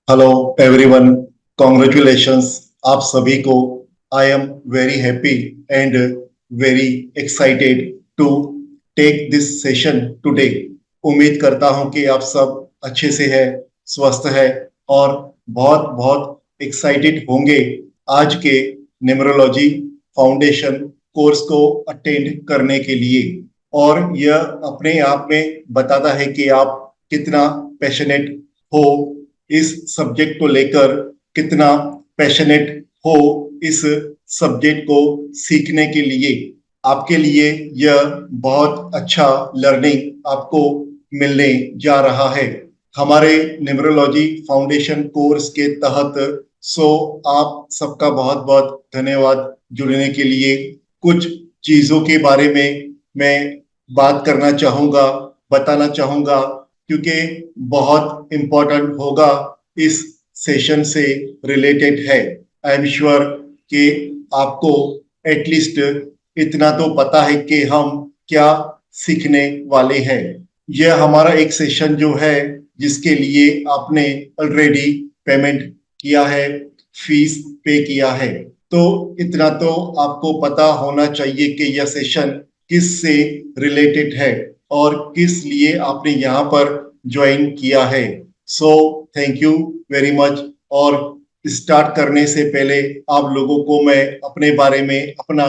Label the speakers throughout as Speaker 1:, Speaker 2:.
Speaker 1: Hello everyone, congratulations आप सभी को। I am very happy and very excited to take this session today. उम्मीद करता हूं कि आप सब अच्छे से हैं, स्वस्थ है और बहुत बहुत एक्साइटेड होंगे आज के न्यूमरोलॉजी फाउंडेशन कोर्स को अटेंड करने के लिए। और यह अपने आप में बताता है कि आप कितना पैशनेट हो इस सब्जेक्ट को लेकर, कितना पैशनेट हो इस सब्जेक्ट को सीखने के लिए। आपके लिए यह बहुत अच्छा लर्निंग आपको मिलने जा रहा है हमारे न्यूमरोलॉजी फाउंडेशन कोर्स के तहत। सो आप सबका बहुत बहुत धन्यवाद जुड़ने के लिए। कुछ चीजों के बारे में मैं बात करना चाहूंगा, बताना चाहूंगा, क्योंकि बहुत इम्पोर्टेंट होगा, इस सेशन से रिलेटेड है। आई एम श्योर कि आपको एटलीस्ट इतना तो पता है कि हम क्या सीखने वाले हैं। यह हमारा एक सेशन जो है जिसके लिए आपने ऑलरेडी पेमेंट किया है, फीस पे किया है, तो इतना तो आपको पता होना चाहिए कि यह सेशन किस से रिलेटेड है और किस लिए आपने यहाँ पर ज्वाइन किया है। सो थैंक यू वेरी मच। और स्टार्ट करने से पहले आप लोगों को मैं अपने बारे में अपना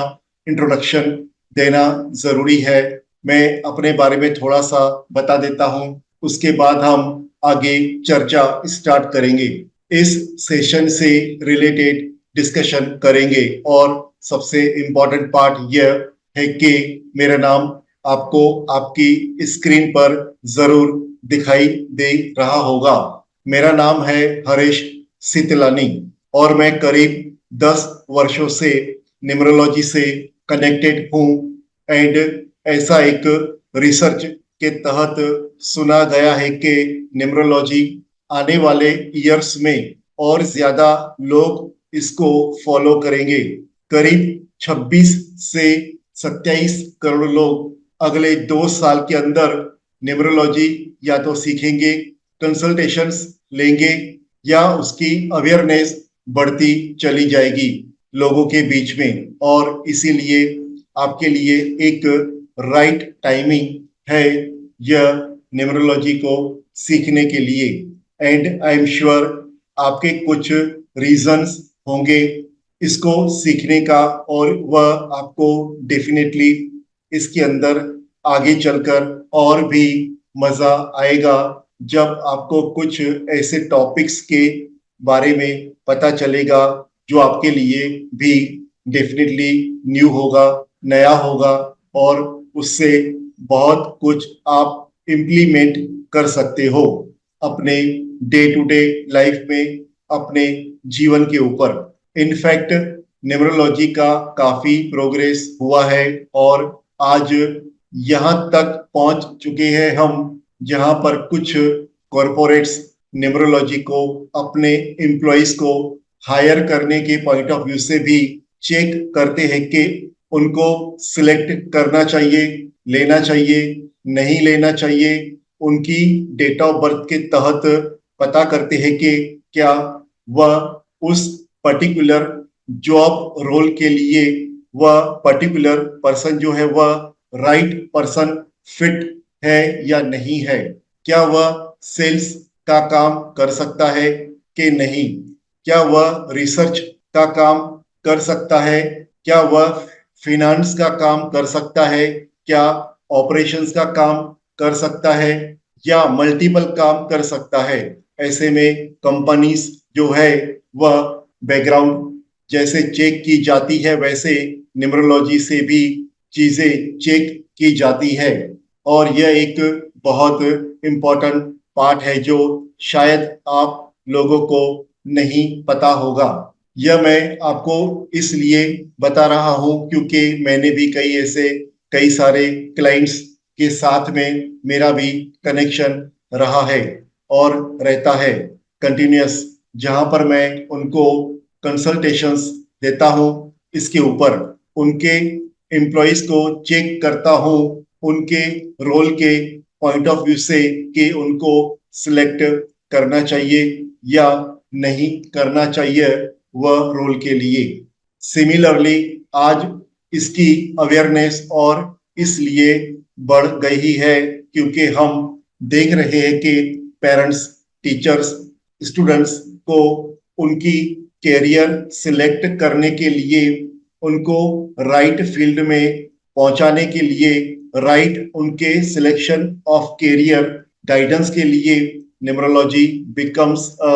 Speaker 1: इंट्रोडक्शन देना जरूरी है। मैं अपने बारे में थोड़ा सा बता देता हूँ, उसके बाद हम आगे चर्चा स्टार्ट करेंगे, इस सेशन से रिलेटेड डिस्कशन करेंगे। और सबसे इम्पोर्टेंट पार्ट यह है कि मेरा नाम आपको आपकी स्क्रीन पर जरूर दिखाई दे रहा होगा। मेरा नाम है हरीश सीतलानी और मैं करीब 10 वर्षों से न्यूमरोलॉजी से कनेक्टेड हूँ। एंड ऐसा एक रिसर्च के तहत सुना गया है कि न्यूमरोलॉजी आने वाले ईयर्स में और ज्यादा लोग इसको फॉलो करेंगे। करीब 26 से 27 करोड़ लोग अगले 2 साल के अंदर न्यूमरोलॉजी या तो सीखेंगे, कंसल्टेशंस लेंगे, या उसकी अवेयरनेस बढ़ती चली जाएगी लोगों के बीच में। और इसीलिए आपके लिए एक राइट टाइमिंग है यह न्यूमरोलॉजी को सीखने के लिए। एंड आई एम श्योर आपके कुछ रीजंस होंगे इसको सीखने का, और वह आपको डेफिनेटली इसके अंदर आगे चलकर और भी मजा आएगा जब आपको कुछ ऐसे टॉपिक्स के बारे में पता चलेगा जो आपके लिए भी डेफिनेटली न्यू होगा, नया होगा, और उससे बहुत कुछ आप इम्प्लीमेंट कर सकते हो अपने डे टू डे लाइफ में, अपने जीवन के ऊपर। इनफैक्ट न्यूमरोलॉजी का काफी प्रोग्रेस हुआ है और आज यहाँ तक पहुंच चुके हैं हम जहां पर कुछ कॉरपोरेट्स न्यूमरोलॉजी को अपने एम्प्लॉइज को हायर करने के पॉइंट ऑफ व्यू से भी चेक करते हैं कि उनको सिलेक्ट करना चाहिए, लेना चाहिए, नहीं लेना चाहिए। उनकी डेट ऑफ बर्थ के तहत पता करते हैं कि क्या वह उस पर्टिकुलर जॉब रोल के लिए वह पर्टिकुलर पर्सन जो है वह राइट पर्सन फिट है या नहीं है। क्या वह सेल्स का काम कर सकता है कि नहीं, क्या वह रिसर्च का काम कर सकता है, क्या वह फिनांस का काम कर सकता है, क्या ऑपरेशंस का काम कर सकता है, या मल्टीपल काम कर सकता है। ऐसे में कंपनीज जो है वह बैकग्राउंड जैसे चेक की जाती है वैसे न्यूमरोलॉजी से भी चीजें चेक की जाती है। और यह एक बहुत इम्पोर्टेंट पार्ट है जो शायद आप लोगों को नहीं पता होगा। यह मैं आपको इसलिए बता रहा हूं क्योंकि मैंने भी कई सारे क्लाइंट्स के साथ में मेरा भी कनेक्शन रहा है और रहता है कंटिन्यूअस, जहां पर मैं उनको कंसल्टेशंस देता हूं, इसके ऊपर उनके एम्प्लॉइज को चेक करता हूं उनके रोल के पॉइंट ऑफ व्यू से कि उनको सिलेक्ट करना चाहिए या नहीं करना चाहिए वह रोल के लिए। सिमिलरली आज इसकी अवेयरनेस और इसलिए बढ़ गई है क्योंकि हम देख रहे हैं कि पेरेंट्स, टीचर्स, स्टूडेंट्स को उनकी कैरियर सिलेक्ट करने के लिए, उनको राइट फील्ड में पहुंचाने के लिए, राइट उनके सिलेक्शन ऑफ कैरियर गाइडेंस के लिए numerology becomes a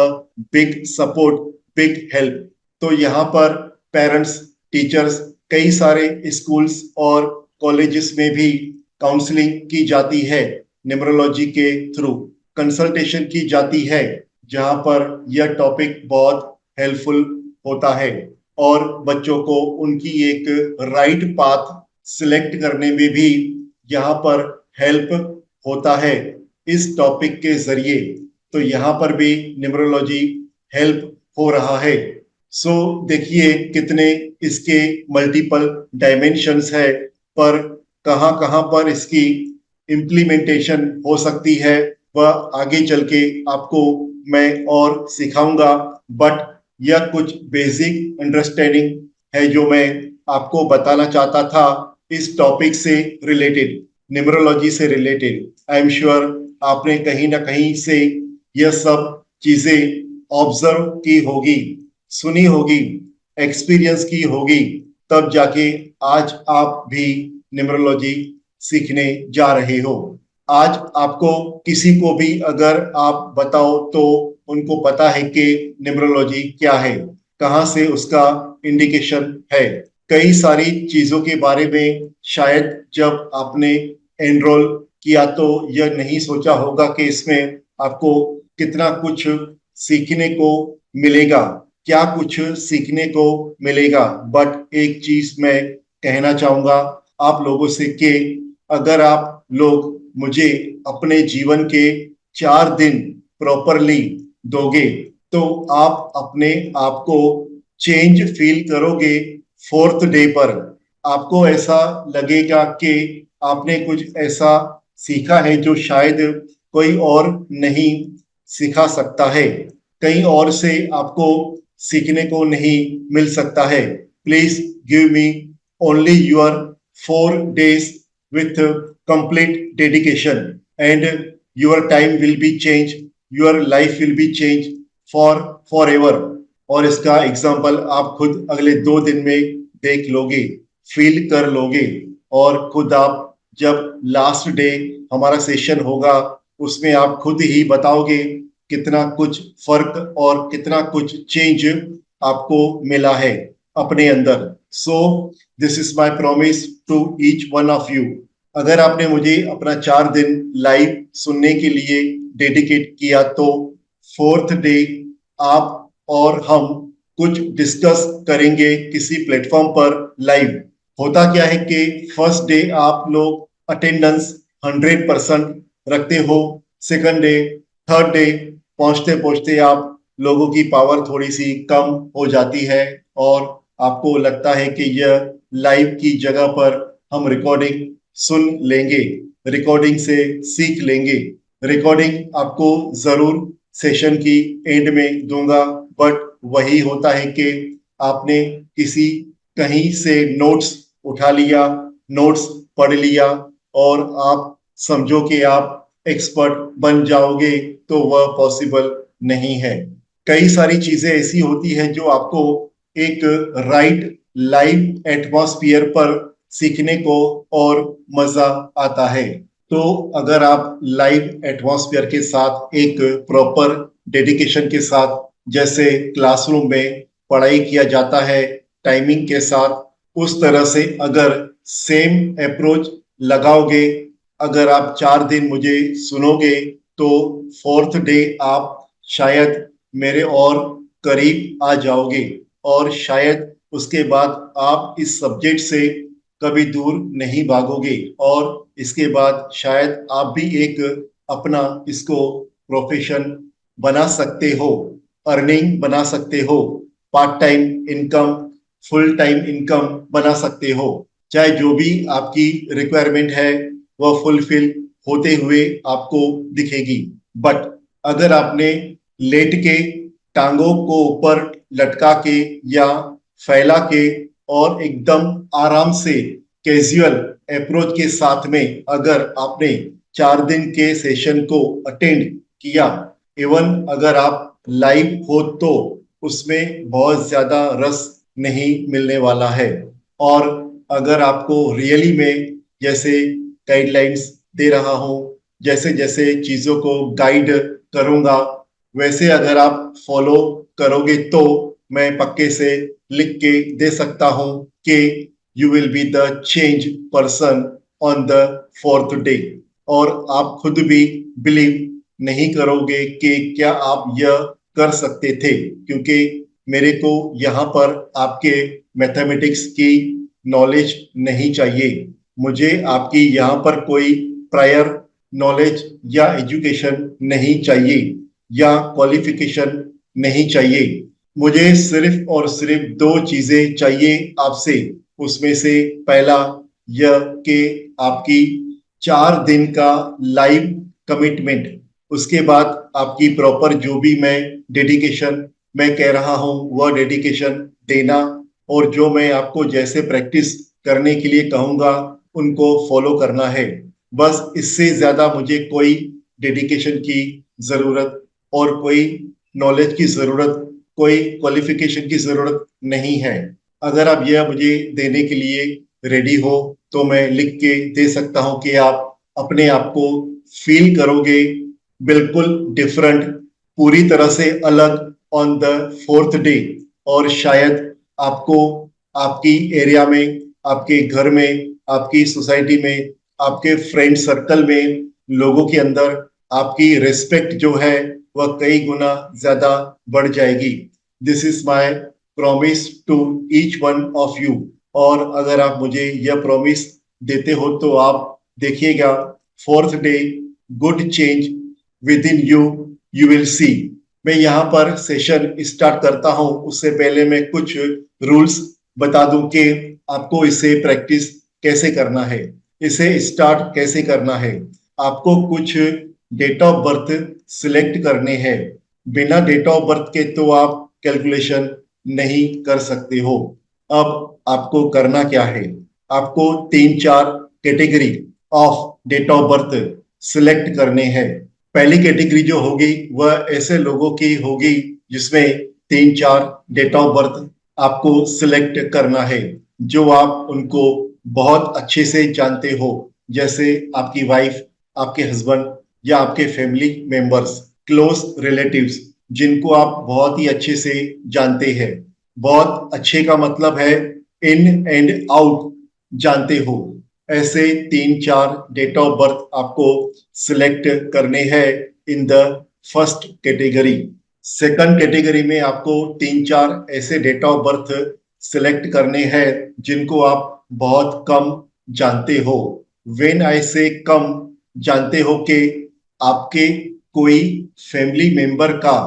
Speaker 1: big support, big help. तो यहाँ पर पेरेंट्स, टीचर्स, कई सारे स्कूल्स और कॉलेजेस में भी काउंसलिंग की जाती है, न्यूमरोलॉजी के थ्रू कंसल्टेशन की जाती है, जहां पर यह टॉपिक बहुत हेल्पफुल होता है और बच्चों को उनकी एक राइट पाथ सिलेक्ट करने में भी यहाँ पर हेल्प होता है इस टॉपिक के जरिए। तो यहाँ पर भी न्यूमरोलॉजी हेल्प हो रहा है। सो देखिए कितने इसके मल्टीपल डायमेंशंस है, पर कहाँ कहाँ पर इसकी इम्प्लीमेंटेशन हो सकती है वह आगे चल के आपको मैं और सिखाऊंगा। बट यह कुछ बेसिक अंडरस्टैंडिंग है जो मैं आपको बताना चाहता था इस टॉपिक से रिलेटेड, न्यूमरोलॉजी से रिलेटेड। आई एम श्योर आपने कहीं ना कहीं से यह सब चीजें ऑब्जर्व की होगी, सुनी होगी, एक्सपीरियंस की होगी, तब जाके आज आप भी न्यूमरोलॉजी सीखने जा रहे हो। आज आपको किसी को भी अगर आप बताओ तो उनको पता है कि न्यूमरोलॉजी क्या है, कहाँ से उसका इंडिकेशन है। कई सारी चीजों के बारे में शायद जब आपने एनरोल किया तो यह नहीं सोचा होगा कि इसमें आपको कितना कुछ सीखने को मिलेगा, क्या कुछ सीखने को मिलेगा। बट एक चीज मैं कहना चाहूंगा आप लोगों से कि अगर आप लोग मुझे अपने जीवन के 4 दिन प्रॉपरली दोगे तो आप अपने आप को चेंज फील करोगे। 4th डे पर आपको ऐसा लगेगा कि आपने कुछ ऐसा सीखा है जो शायद कोई और नहीं सिखा सकता है, कहीं और से आपको सीखने को नहीं मिल सकता है। Please give me only your 4 days with complete dedication and your time will be changed, your life will be changed for forever। और इसका एग्जाम्पल आप खुद अगले 2 दिन में देख लोगे, फील कर लोगे, और खुद आप जब लास्ट डे हमारा सेशन होगा उसमें आप खुद ही बताओगे कितना कुछ फर्क और कितना कुछ चेंज आपको मिला है अपने अंदर। So this is my promise to each one of you. अगर आपने मुझे अपना 4 दिन लाइव सुनने के लिए डेडिकेट किया तो 4th डे आप और हम कुछ डिस्कस करेंगे किसी प्लेटफॉर्म पर लाइव। होता क्या है कि फर्स्ट डे आप लोग अटेंडेंस 100% रखते हो, सेकंड डे, थर्ड डे पहुंचते पहुंचते आप लोगों की पावर थोड़ी सी कम हो जाती है और आपको लगता है कि यह लाइव की जगह पर हम रिकॉर्डिंग सुन लेंगे, रिकॉर्डिंग से सीख लेंगे। रिकॉर्डिंग आपको जरूर सेशन की एंड में दूंगा, बट वही होता है कि आपने किसी कहीं से नोट्स उठा लिया, नोट्स पढ़ लिया और आप समझो कि आप एक्सपर्ट बन जाओगे, तो वह पॉसिबल नहीं है। कई सारी चीजें ऐसी होती हैं जो आपको एक राइट लाइव एटमॉस्फेयर पर सीखने को और मजा आता है। तो अगर आप लाइव एटमॉस्फेयर के साथ एक प्रॉपर डेडिकेशन के साथ, जैसे क्लासरूम में पढ़ाई किया जाता है टाइमिंग के साथ, उस तरह से अगर सेम अप्रोच लगाओगे, अगर आप 4 दिन मुझे सुनोगे तो 4th डे आप शायद मेरे और करीब आ जाओगे और शायद उसके बाद आप इस सब्जेक्ट से कभी दूर नहीं भागोगे और इसके बाद शायद आप भी एक अपना इसको प्रोफेशन बना सकते हो, अर्निंग बना सकते हो, part time income, full time income बना सकते हो। चाहे जो भी आपकी रिक्वायरमेंट है वह फुलफिल होते हुए आपको दिखेगी। बट अगर आपने लेट के टांगों को ऊपर लटका के या फैला के और एकदम आराम से कैजुअल अप्रोच के साथ में अगर आपने 4 दिन के सेशन को अटेंड किया, इवन अगर आप लाइव हो तो उसमें बहुत ज्यादा रस नहीं मिलने वाला है। और अगर आपको रियली में जैसे गाइडलाइंस दे रहा हूँ, जैसे जैसे चीजों को गाइड करूंगा, वैसे अगर आप फॉलो करोगे तो मैं पक्के से लिख के दे सकता हूं कि you will be the change person on the 4th day. और आप खुद भी बिलीव नहीं करोगे कि क्या आप यह कर सकते थे, क्योंकि मेरे को यहाँ पर आपके मैथमेटिक्स की नॉलेज नहीं चाहिए। मुझे आपकी यहाँ पर कोई प्रायर नॉलेज या एजुकेशन नहीं चाहिए या क्वालिफिकेशन नहीं चाहिए। मुझे सिर्फ और सिर्फ 2 चीजें चाहिए आपसे। उसमें से पहला यह कि आपकी 4 दिन का लाइव कमिटमेंट, उसके बाद आपकी प्रॉपर जो भी मैं डेडिकेशन मैं कह रहा हूं वह डेडिकेशन देना, और जो मैं आपको जैसे प्रैक्टिस करने के लिए कहूंगा उनको फॉलो करना है। बस इससे ज्यादा मुझे कोई डेडिकेशन की जरूरत और कोई नॉलेज की जरूरत, कोई क्वालिफिकेशन की जरूरत नहीं है। अगर आप यह मुझे देने के लिए रेडी हो तो मैं लिख के दे सकता हूं कि आप अपने आप को फील करोगे बिल्कुल डिफरेंट, पूरी तरह से अलग ऑन द 4th डे। और शायद आपको आपकी एरिया में, आपके घर में, आपकी सोसाइटी में, आपके फ्रेंड सर्कल में लोगों के अंदर आपकी रिस्पेक्ट जो है वह कई गुना ज्यादा बढ़ जाएगी। This is my promise to each one of you. और अगर आप मुझे यह प्रॉमिस देते हो तो आप देखिएगा 4th day good change with in you, you will see. मैं यहाँ पर सेशन स्टार्ट करता हूँ उससे पहले मैं कुछ रूल्स बता दूं कि आपको इसे प्रैक्टिस कैसे करना है, इसे स्टार्ट कैसे करना है। आपको कुछ डेट ऑफ बर्थ सिलेक्ट करने हैं। बिना डेट ऑफ बर्थ के तो आप कैलकुलेशन नहीं कर सकते हो। अब आपको करना क्या है, आपको 3-4 category of date of birth select करने हैं। पहली कैटेगरी जो होगी वह ऐसे लोगों की होगी जिसमें 3-4 डेट ऑफ बर्थ आपको सिलेक्ट करना है, जो आप उनको बहुत अच्छे से जानते हो, जैसे आपकी वाइफ, आपके हस्बैंड या आपके फैमिली मेंबर्स, क्लोज रिलेटिव्स, जिनको आप बहुत ही अच्छे से जानते हैं। बहुत अच्छे का मतलब है इन एंड आउट जानते हो। ऐसे 3-4 डेट ऑफ बर्थ आपको सिलेक्ट करने हैं in the first category. Second category में आपको 3-4 ऐसे डेट ऑफ बर्थ सिलेक्ट करने हैं जिनको आप बहुत कम जानते हो। व्हेन आई से कम जानते हो कि आपके कोई फैमिली मेंबर का,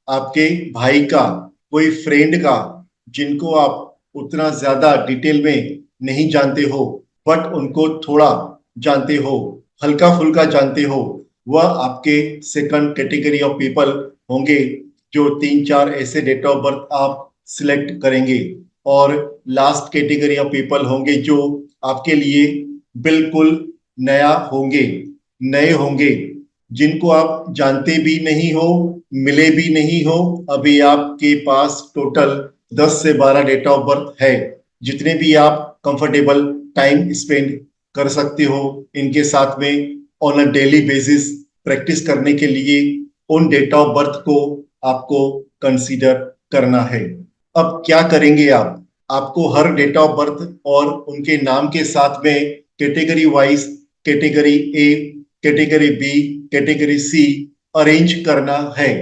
Speaker 1: आपके भाई का, कोई फ्रेंड का, जिनको आप उतना ज्यादा डिटेल में नहीं जानते हो बट उनको थोड़ा जानते हो, हल्का फुल्का जानते हो, वह आपके सेकंड कैटेगरी ऑफ पीपल होंगे, जो 3-4 ऐसे डेट ऑफ बर्थ आप सिलेक्ट करेंगे। और लास्ट कैटेगरी ऑफ पीपल होंगे जो आपके लिए बिल्कुल नया होंगे, नए होंगे, जिनको आप जानते भी नहीं हो, मिले भी नहीं हो। अभी आपके पास टोटल 10 से 12 डेट ऑफ बर्थ है, जितने भी आप कंफर्टेबल टाइम स्पेंड कर सकते हो इनके साथ में on a daily basis practice करने के लिए उन डेट ऑफ बर्थ को आपको कंसीडर करना है। अब क्या करेंगे आप, आपको हर डेट ऑफ बर्थ और उनके नाम के साथ में category wise, category A, category B, category C arrange करना है।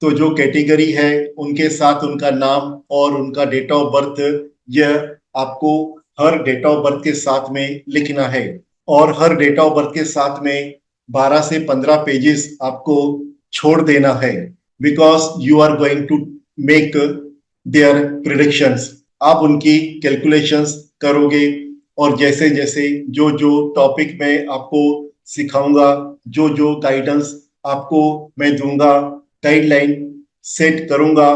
Speaker 1: तो जो कैटेगरी है उनके साथ उनका नाम और उनका डेट ऑफ बर्थ, यह आपको हर डेट ऑफ बर्थ के साथ में लिखना है। और हर डेट ऑफ बर्थ के साथ में 12 से 15 पेजेस आपको छोड़ देना है, because you are going to make their predictions. आप उनकी कैलकुलेशंस करोगे, और जैसे जैसे जो जो टॉपिक मैं आपको सिखाऊंगा, जो जो गाइडेंस आपको मैं दूंगा, गाइडलाइन सेट करूंगा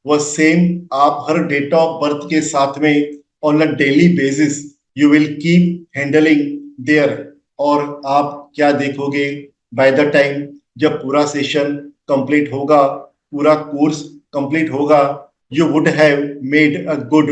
Speaker 1: वो सेम आप हर डेट ऑफ बर्थ के साथ में on a daily basis you will keep handling there. और आप क्या देखोगे बाय द टाइम जब पूरा सेशन कंप्लीट होगा, पूरा कोर्स कंप्लीट होगा, you would have made a good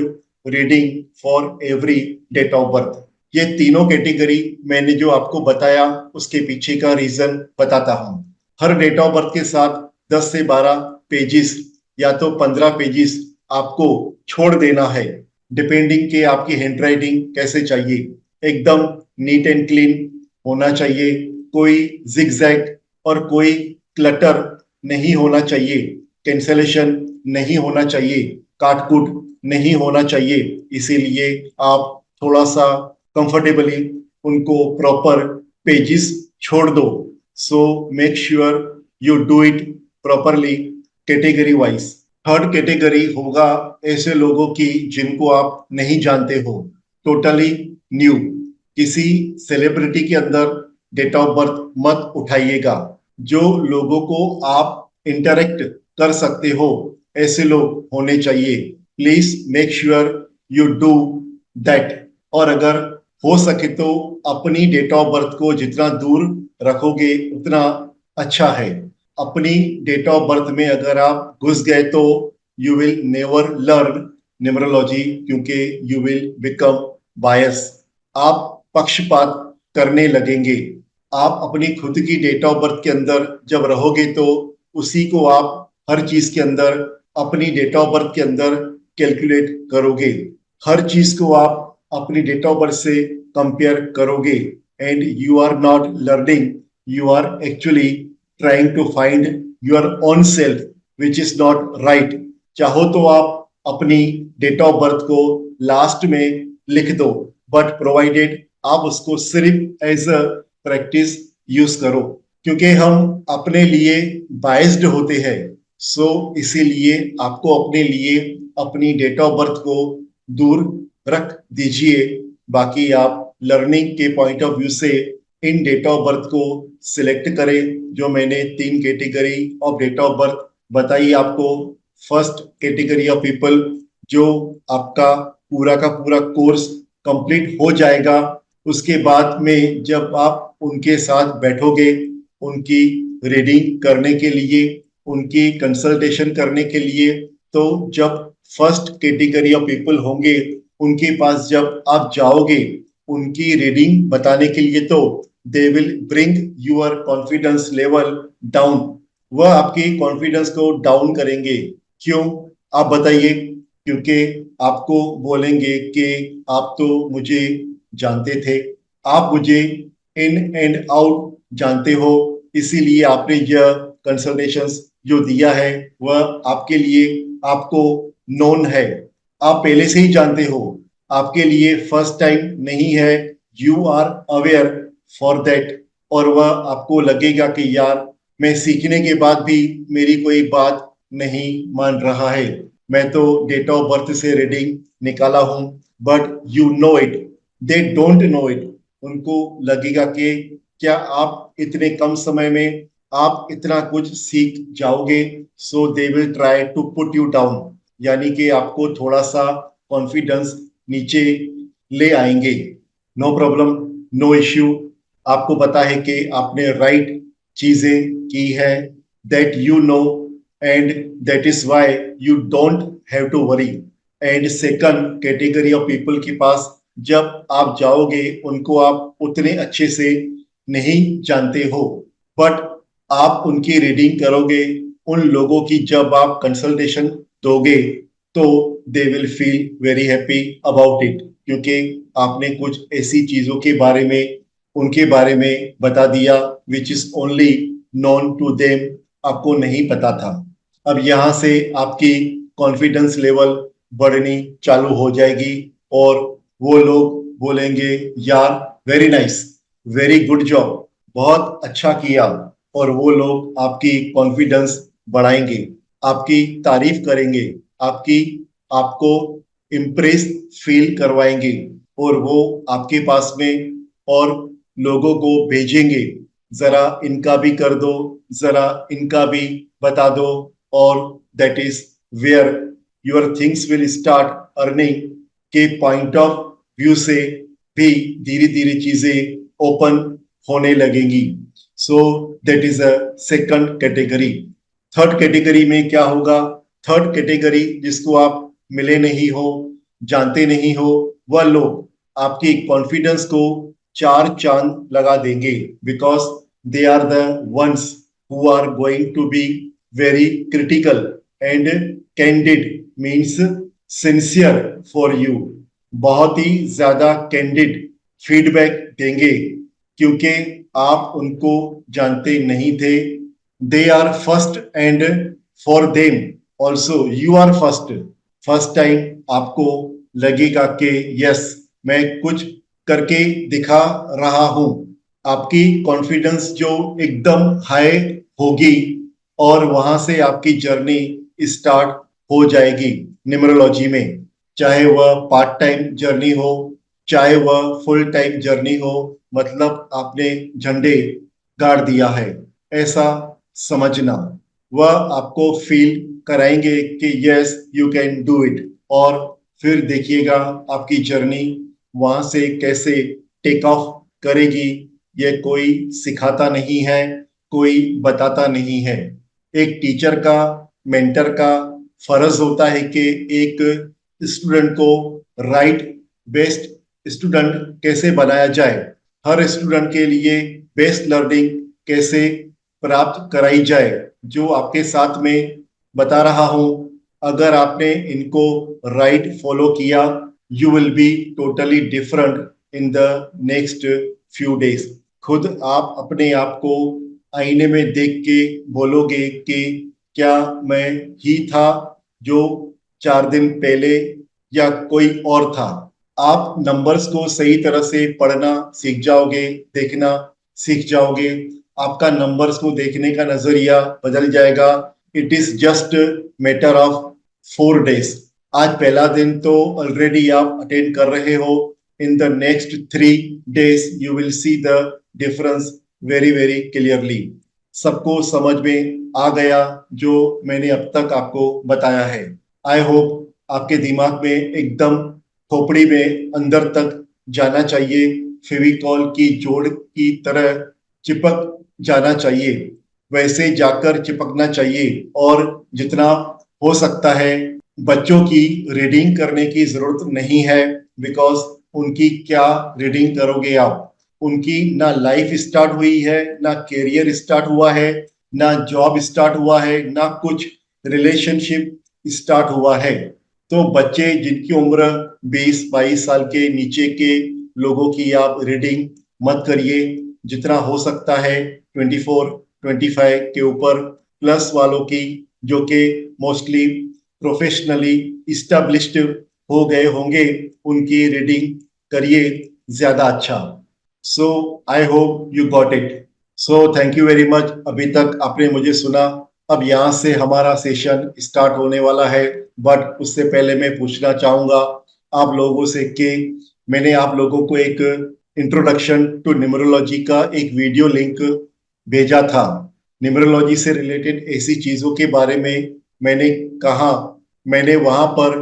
Speaker 1: reading for every date of birth. ये तीनों कैटेगरी मैंने जो आपको बताया उसके पीछे का रीजन बताता हूँ। हर डेट ऑफ बर्थ के साथ 10 से 12 पेजेस या तो 15 पेजेस आपको छोड़ देना है, डिपेंडिंग के आपकी हैंडराइटिंग कैसे चाहिए। एकदम नीट एंड क्लीन होना चाहिए, कोई जिगजैग और कोई क्लटर नहीं होना चाहिए, कैंसलेशन नहीं होना चाहिए, काटकुट नहीं होना चाहिए। इसीलिए आप थोड़ा सा कंफर्टेबली उनको प्रॉपर पेजेस छोड़ दो। So make sure you do it properly category wise. Third category होगा ऐसे लोगों की जिनको आप नहीं जानते हो, टोटली न्यू। किसी सेलिब्रिटी के अंदर डेट ऑफ बर्थ मत उठाइएगा। जो लोगों को आप इंटरेक्ट कर सकते हो ऐसे लोग होने चाहिए। Please make sure you do that. और अगर हो सके तो अपनी डेट ऑफ बर्थ को जितना दूर रखोगे उतना अच्छा है। अपनी डेट ऑफ बर्थ में अगर आप घुस गए तो you will never learn numerology, क्योंकि यू विल बिकम बायस। आप पक्षपात करने लगेंगे। आप अपनी खुद की डेट ऑफ बर्थ के अंदर जब रहोगे तो उसी को आप हर चीज के अंदर अपनी डेट ऑफ बर्थ के अंदर कैलकुलेट करोगे। हर चीज को आप अपनी डेट ऑफ बर्थ से कंपेयर करोगे and you are not learning, you are actually trying to find your own self which is not right. चाहो तो आप अपनी डेट ऑफ बर्थ को लास्ट में लिख दो, बट प्रोवाइडेड आप उसको सिर्फ एज अ प्रैक्टिस यूज करो, क्योंकि हम अपने लिए बाइस्ड होते हैं। सो इसीलिए आपको अपने लिए अपनी डेट ऑफ बर्थ को दूर रख दीजिए। बाकी आप लर्निंग के पॉइंट ऑफ व्यू से इन डेट ऑफ बर्थ को सिलेक्ट करें। जो मैंने 3 category of date of birth बताई आपको। फर्स्ट कैटेगरी ऑफ पीपल, जो आपका पूरा का पूरा कोर्स कंप्लीट हो जाएगा, उसके बाद में जब आप उनके साथ बैठोगे उनकी रीडिंग करने के लिए, उनकी कंसल्टेशन करने के लिए, तो जब फर्स्ट कैटेगरी ऑफ पीपल होंगे उनके पास जब आप जाओगे उनकी रीडिंग बताने के लिए, तो they will bring your confidence level down. वह आपके कॉन्फिडेंस को डाउन करेंगे। क्यों आप बताइए? क्योंकि आपको बोलेंगे कि आप तो मुझे जानते थे, आप मुझे इन एंड आउट जानते हो, इसीलिए आपने यह कंसल्टेशंस जो दिया है वह आपके लिए आपको नोन है, आप पहले से ही जानते हो, आपके लिए फर्स्ट टाइम नहीं है। You are aware for that. और वह आपको लगेगा कि यार मैं सीखने के बाद भी मेरी कोई बात नहीं मान रहा है, मैं तो डेट ऑफ बर्थ से रीडिंग निकाला हूं, but you know it, they don't know it. उनको लगेगा कि क्या आप इतने कम समय में आप इतना कुछ सीख जाओगे। So they will try to put you down, यानी कि आपको थोड़ा सा कॉन्फिडेंस नीचे ले आएंगे। No problem, no issue. आपको पता है कि आपने राइट चीजें की है, that you know, and that is why you don't have to worry. And second category of people के पास जब आप जाओगे उनको आप उतने अच्छे से नहीं जानते हो, बट आप उनकी रीडिंग करोगे, उन लोगों की जब आप कंसल्टेशन दोगे तो they will feel very happy about it, क्योंकि आपने कुछ ऐसी चीजों के बारे में उनके बारे में बता दिया which is only known to them, आपको नहीं पता था। अब यहाँ से आपकी कॉन्फिडेंस लेवल बढ़नी चालू हो जाएगी और वो लोग बोलेंगे यार very nice, very good job, बहुत अच्छा किया। और वो लोग आपकी कॉन्फिडेंस बढ़ाएंगे, आपकी तारीफ करेंगे, आपकी आपको इम्प्रेस फील करवाएंगे, और वो आपके पास में और लोगों को भेजेंगे, जरा इनका भी कर दो, जरा इनका भी बता दो। और that is where your things will start earning के पॉइंट ऑफ व्यू से भी धीरे धीरे चीजें ओपन होने लगेंगी. So that is a second category. Third category में क्या होगा? थर्ड कैटेगरी जिसको आप मिले नहीं हो, जानते नहीं हो, वह लोग आपकी कॉन्फिडेंस को चार चांद लगा देंगे, because they are the ones who are going to be very critical and candid, means sincere for you. बहुत ही ज्यादा कैंडिड फीडबैक देंगे क्योंकि आप उनको जानते नहीं थे. They are first and for them also you are first. First time आपको लगेगा कि यस, मैं कुछ करके दिखा रहा हूं. आपकी कॉन्फिडेंस जो एकदम हाई होगी और वहां से आपकी जर्नी स्टार्ट हो जाएगी न्यूमरोलॉजी में. चाहे वह पार्ट टाइम जर्नी हो, चाहे वह फुल टाइम जर्नी हो, मतलब आपने झंडे गाड़ दिया है ऐसा समझना. वह आपको फील कराएंगे कि yes you can do it, और फिर देखिएगा आपकी जर्नी वहां से कैसे टेक ऑफ करेगी. ये कोई सिखाता नहीं है, कोई बताता नहीं है. एक टीचर का, मेंटर का फर्ज होता है कि एक स्टूडेंट को राइट बेस्ट स्टूडेंट कैसे बनाया जाए, हर स्टूडेंट के लिए बेस्ट लर्निंग कैसे प्राप्त कराई जाए. जो आपके साथ में बता रहा हूं, अगर आपने इनको राइट फॉलो किया, you will be totally different in the next few days. खुद आप अपने आप को आईने में देख के बोलोगे कि क्या मैं ही था जो 4 दिन पहले, या कोई और था. आप नंबर्स को सही तरह से पढ़ना सीख जाओगे, देखना सीख जाओगे. आपका नंबर्स को देखने का नजरिया बदल जाएगा. It is just matter of 4 days. आज पहला दिन तो ऑलरेडी आप अटेंड कर रहे हो. In the next 3 days you will see the difference very very clearly. सबको समझ में आ गया जो मैंने अब तक आपको बताया है. आई होप आपके दिमाग में एकदम खोपड़ी में अंदर तक जाना चाहिए, फेविकॉल की जोड़ की तरह चिपक जाना चाहिए. वैसे जाकर चिपकना चाहिए. और जितना हो सकता है बच्चों की रीडिंग करने की जरूरत नहीं है, बिकॉज उनकी क्या रीडिंग करोगे आप? उनकी ना लाइफ स्टार्ट हुई है, ना करियर स्टार्ट हुआ है, ना जॉब स्टार्ट हुआ है, ना कुछ रिलेशनशिप स्टार्ट हुआ है. तो बच्चे जिनकी उम्र 20-22 साल के नीचे के लोगों की आप रीडिंग मत करिए. जितना हो सकता है 24-25 के ऊपर प्लस वालों की, जो कि मोस्टली प्रोफेशनली इस्टेब्लिश्ड हो गए होंगे, उनकी रीडिंग करिए ज्यादा अच्छा. So I hope you got it. So thank you very much. अभी तक आपने मुझे सुना. अब यहाँ से हमारा सेशन स्टार्ट होने वाला है, बट उससे पहले मैं पूछना चाहूंगा आप लोगों से कि मैंने आप लोगों को एक इंट्रोडक्शन टू न्यूमरोलॉजी का एक वीडियो लिंक भेजा था. न्यूमरोलॉजी से रिलेटेड ऐसी चीजों के बारे में मैंने कहा, मैंने वहां पर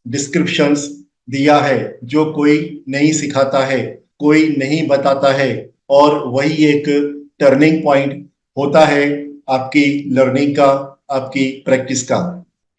Speaker 1: डिस्क्रिप्शंस दिया है जो कोई नहीं सिखाता है, कोई नहीं बताता है, और वही एक टर्निंग पॉइंट होता है आपकी लर्निंग का, आपकी प्रैक्टिस का.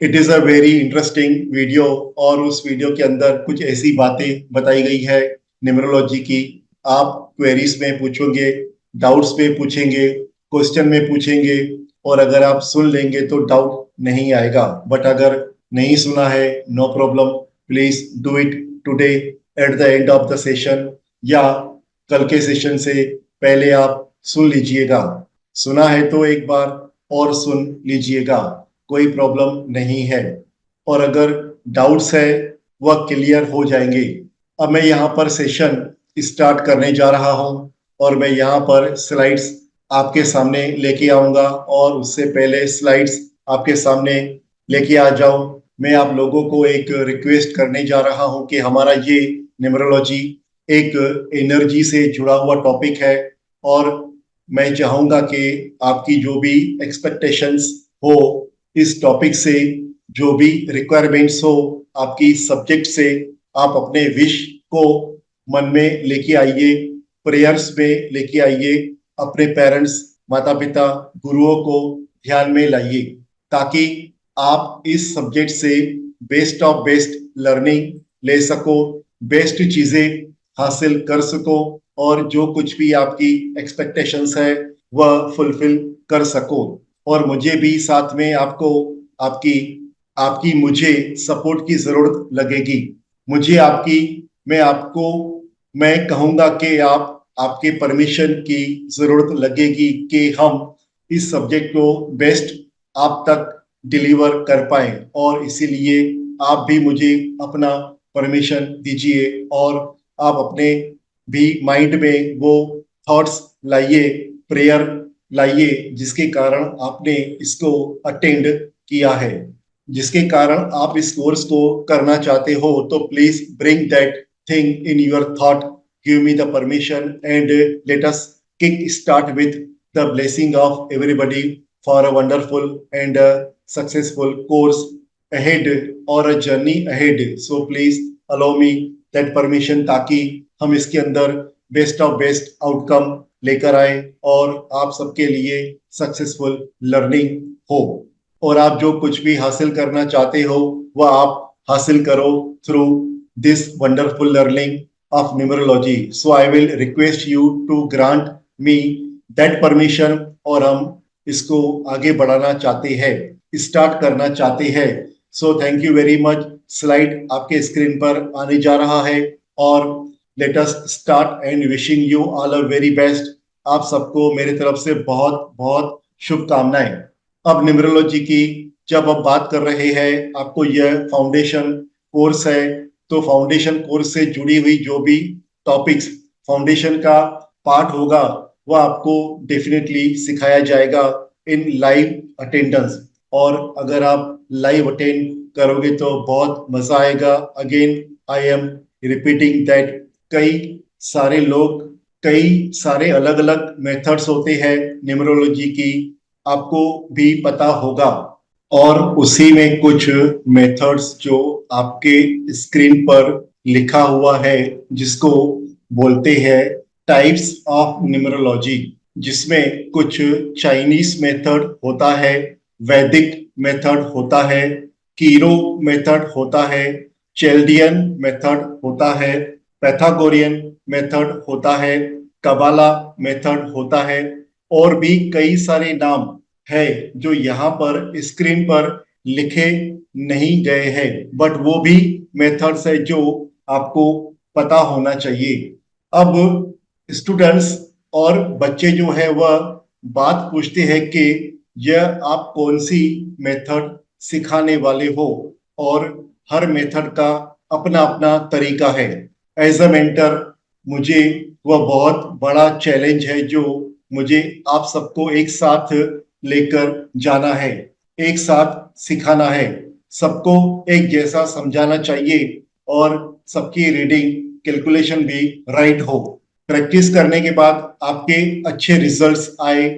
Speaker 1: It is a very interesting video, और उस वीडियो के अंदर कुछ ऐसी बातें बताई गई है न्यूमरोलॉजी की. आप क्वेरीज में पूछोगे, डाउट्स में पूछेंगे, क्वेश्चन में पूछेंगे, और अगर आप सुन लेंगे तो डाउट नहीं आएगा. बट अगर नहीं सुना है, no problem, please do it today at the end of the session, या कल के सेशन से पहले आप सुन लीजिएगा. सुना है तो एक बार और सुन लीजिएगा, कोई प्रॉब्लम नहीं है. और अगर डाउट्स है वह क्लियर हो जाएंगे. अब मैं यहाँ पर सेशन स्टार्ट करने जा रहा हूँ, और मैं यहाँ पर स्लाइड्स आपके सामने लेके आऊंगा, और उससे पहले स्लाइड्स आपके सामने लेके आ जाओ. मैं आप लोगों को एक रिक्वेस्ट करने जा रहा हूँ कि हमारा ये न्यूमरोलॉजी एक एनर्जी से जुड़ा हुआ टॉपिक है, और मैं चाहूंगा कि आपकी जो भी एक्सपेक्टेशंस हो इस टॉपिक से जो भी रिक्वायरमेंट्स हो आपकी सब्जेक्ट से, आप अपने विश को मन में लेके आइए, प्रेयर्स में लेके आइए, अपने पेरेंट्स, माता पिता, गुरुओं को ध्यान में लाइए, ताकि आप इस सब्जेक्ट से बेस्ट ऑफ बेस्ट लर्निंग ले सको, बेस्ट चीजें हासिल कर सको, और जो कुछ भी आपकी एक्सपेक्टेशंस है वह फुलफिल कर सको। और मुझे भी साथ में आपको आपकी आपकी मुझे सपोर्ट की जरूरत लगेगी। मुझे आपकी मैं आपको मैं कहूंगा कि आपके परमिशन की जरूरत लगेगी कि हम इस सब्जेक्ट को बेस्ट आप तक डिलीवर कर पाए, और इसीलिए आप भी मुझे अपना परमिशन दीजिए, और आप अपने भी माइंड में वो थॉट्स लाइए, प्रेयर लाइए, जिसके कारण आपने इसको अटेंड किया है, जिसके कारण आप इस कोर्स को करना चाहते हो। तो please bring that thing in your thought, give me the permission, and let us kick start with the blessing of everybody for a wonderful and successful course ahead or a journey ahead. So please allow me that permission, ताकि हम इसके अंदर best of best outcome लेकर आए और आप सबके लिए सक्सेसफुल लर्निंग हो, और आप जो कुछ भी हासिल करना चाहते हो वह आप हासिल करो through this wonderful learning of numerology. So I will request you to grant me that permission, और हम इसको आगे बढ़ाना चाहते हैं, स्टार्ट करना चाहते हैं। सो thank you very much. Slide आपके स्क्रीन पर आने जा रहा है, और let us start and wishing you all a very best. आप सबको मेरी तरफ से बहुत बहुत शुभकामनाएं। अब न्यूमरोलॉजी की जब आप बात कर रहे हैं, आपको यह फाउंडेशन कोर्स है, तो फाउंडेशन कोर्स से जुड़ी हुई जो भी टॉपिक्स फाउंडेशन का पार्ट होगा वह आपको डेफिनेटली सिखाया जाएगा इन लाइव अटेंडेंस, और अगर आप लाइव अटेंड करोगे तो बहुत मजा आएगा। Again I am repeating that कई सारे लोग, कई सारे अलग अलग मेथड्स होते हैं न्यूमरोलॉजी की, आपको भी पता होगा, और उसी में कुछ मेथड्स जो आपके स्क्रीन पर लिखा हुआ है, जिसको बोलते हैं टाइप्स ऑफ न्यूमरोलॉजी, जिसमें कुछ चाइनीज मेथड होता है, वैदिक मेथड होता है, कीरो मेथड होता है, चेल्डियन मेथड होता है, पैथागोरियन मेथड होता है, कबाला मेथड होता है, और भी कई सारे नाम है जो यहाँ पर स्क्रीन पर लिखे नहीं गए हैं, बट वो भी मेथड्स है जो आपको पता होना चाहिए। अब स्टूडेंट्स और बच्चे जो है वह बात पूछते हैं कि यह आप कौन सी मेथड सिखाने वाले हो, और हर मेथड का अपना अपना तरीका है। एज अ मेंटर मुझे वह बहुत बड़ा चैलेंज है जो मुझे आप सबको एक साथ लेकर जाना है, एक साथ सिखाना है, सबको एक जैसा समझाना चाहिए, और सबकी रीडिंग कैलकुलेशन भी राइट हो। प्रैक्टिस करने के बाद आपके अच्छे रिजल्ट्स आए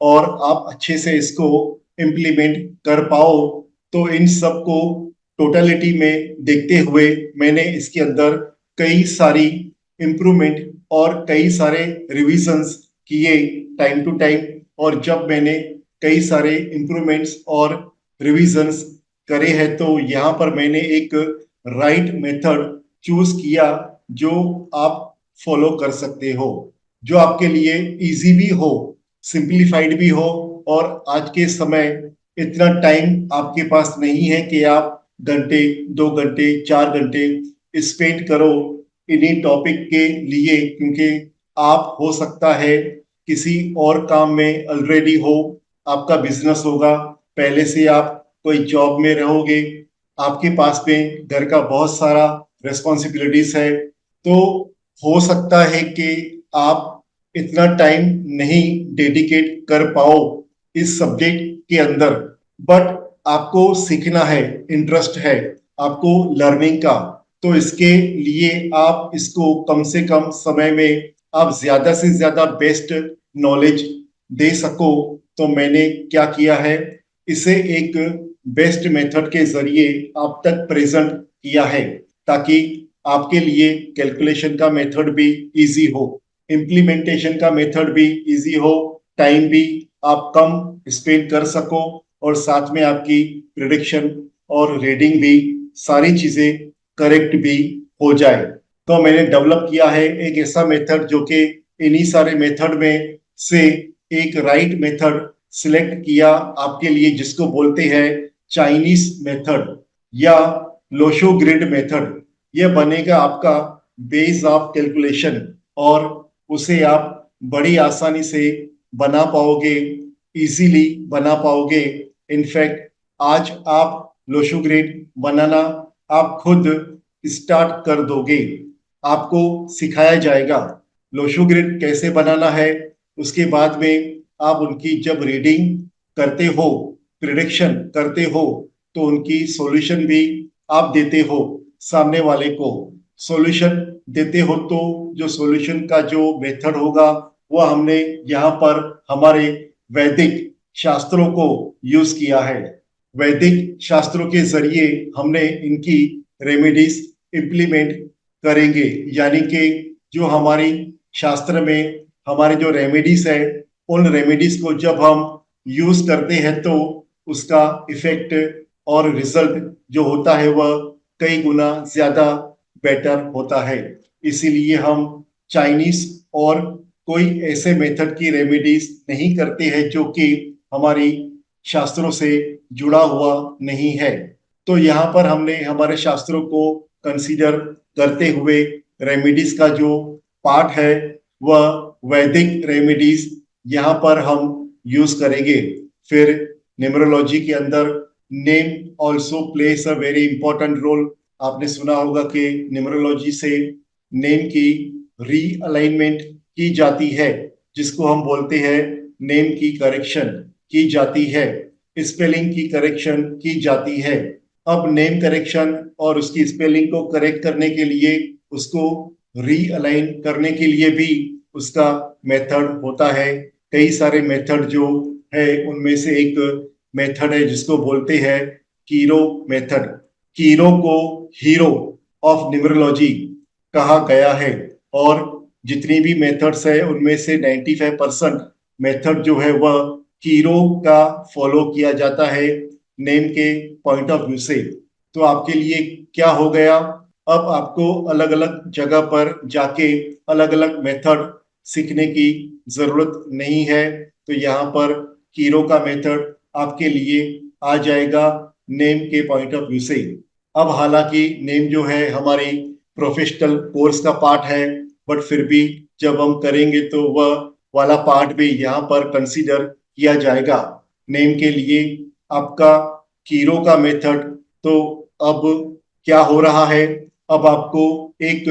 Speaker 1: और आप अच्छे से इसको इम्प्लीमेंट कर पाओ, तो इन सब को टोटलिटी में देखते हुए मैंने इसके अंदर कई सारी इम्प्रूवमेंट और कई सारे रिविजन्स किए टाइम टू टाइम, और जब मैंने कई सारे इम्प्रूवमेंट्स और रिविजन्स करे हैं, तो यहाँ पर मैंने एक राइट मेथड चूज किया जो आप फॉलो कर सकते हो, जो आपके लिए इजी भी हो, सिंप्लीफाइड भी हो, और आज के समय इतना टाइम आपके पास नहीं है कि आप घंटे 2 घंटे 4 घंटे स्पेंड करो इन्हीं टॉपिक के लिए, क्योंकि आप हो सकता है किसी और काम में ऑलरेडी हो, आपका बिजनेस होगा, पहले से आप कोई जॉब में रहोगे, आपके पास में घर का बहुत सारा रेस्पॉन्सिबिलिटीज है, तो हो सकता है कि आप इतना टाइम नहीं डेडिकेट कर पाओ इस सब्जेक्ट के अंदर, बट आपको सीखना है, इंटरेस्ट है आपको लर्निंग का, तो इसके लिए आप इसको कम से कम समय में आप ज्यादा से ज्यादा बेस्ट नॉलेज दे सको। तो मैंने क्या किया है, इसे एक बेस्ट मेथड के जरिए आप तक प्रेजेंट किया है, ताकि आपके लिए कैलकुलेशन का मेथड भी इजी हो, इम्प्लीमेंटेशन का मेथड भी इजी हो, टाइम भी आप कम स्पेंड कर सको, और साथ में आपकी प्रिडिक्शन और रीडिंग भी सारी चीजें करेक्ट भी हो जाए। तो मैंने डेवलप किया है एक ऐसा मेथड जो कि इन्हीं सारे मेथड में से एक राइट मेथड सिलेक्ट किया आपके लिए, जिसको बोलते हैं चाइनीज मेथड या लोशो ग्रिड मेथड। यह बनेगा आपका बेस ऑफ कैलकुलेशन, और उसे आप बड़ी आसानी से बना पाओगे, इजीली बना पाओगे। इनफैक्ट आज आप लोशो ग्रिड बनाना आप खुद स्टार्ट कर दोगे, आपको सिखाया जाएगा लोशो ग्रिड कैसे बनाना है। उसके बाद में आप उनकी जब रीडिंग करते हो, प्रिडिक्शन करते हो, तो उनकी सॉल्यूशन भी आप देते हो सामने वाले को। सॉल्यूशन देते हो तो जो सॉल्यूशन का जो मेथड होगा वह हमने यहाँ पर हमारे वैदिक शास्त्रों को यूज किया है। वैदिक शास्त्रों के जरिए हमने इनकी रेमेडीज इम्प्लीमेंट करेंगे, यानी कि जो हमारी शास्त्र में हमारे जो रेमेडीज है, उन रेमेडीज को जब हम यूज करते हैं तो उसका इफेक्ट और रिजल्ट जो होता है वह कई गुना ज्यादा बेटर होता है। इसीलिए हम चाइनीज और कोई ऐसे मेथड की रेमेडीज नहीं करते हैं जो कि हमारी शास्त्रों से जुड़ा हुआ नहीं है। तो यहाँ पर हमने हमारे शास्त्रों को कंसीडर करते हुए रेमेडीज का जो पार्ट है वह वैदिक रेमेडीज यहाँ पर हम यूज करेंगे। फिर न्यूमरोलॉजी के अंदर name also places a very important role. आपने सुना होगा कि न्यूमरोलॉजी से नेम की रीअलाइनमेंट की जाती है, जिसको हम बोलते हैं नेम की करेक्शन की जाती है, स्पेलिंग की करेक्शन की जाती है। अब नेम करेक्शन और उसकी स्पेलिंग को करेक्ट करने के लिए, उसको रीअलाइन करने के लिए भी उसका मेथड होता है। कई सारे मेथड जो है उनमें से एक मेथड है जिसको बोलते हैं कीरो मेथड। कीरो को हीरो ऑफ न्यूमरोलॉजी कहा गया है, और जितनी भी मेथड्स है उनमें से 95% मेथड जो है वह कीरो का फॉलो किया जाता है नेम के पॉइंट ऑफ व्यू से। तो आपके लिए क्या हो गया, अब आपको अलग अलग जगह पर जाके अलग अलग मेथड सीखने की जरूरत नहीं है। तो यहाँ पर कीरो का मेथड आपके लिए आ जाएगा नेम के पॉइंट ऑफ व्यू से। अब हालांकि नेम जो है हमारी प्रोफेशनल कोर्स का पार्ट है, बट फिर भी जब हम करेंगे तो वह वाला पार्ट भी यहाँ पर कंसीडर किया जाएगा। नेम के लिए आपका कीरो का मेथड, तो अब क्या हो रहा है, अब आपको एक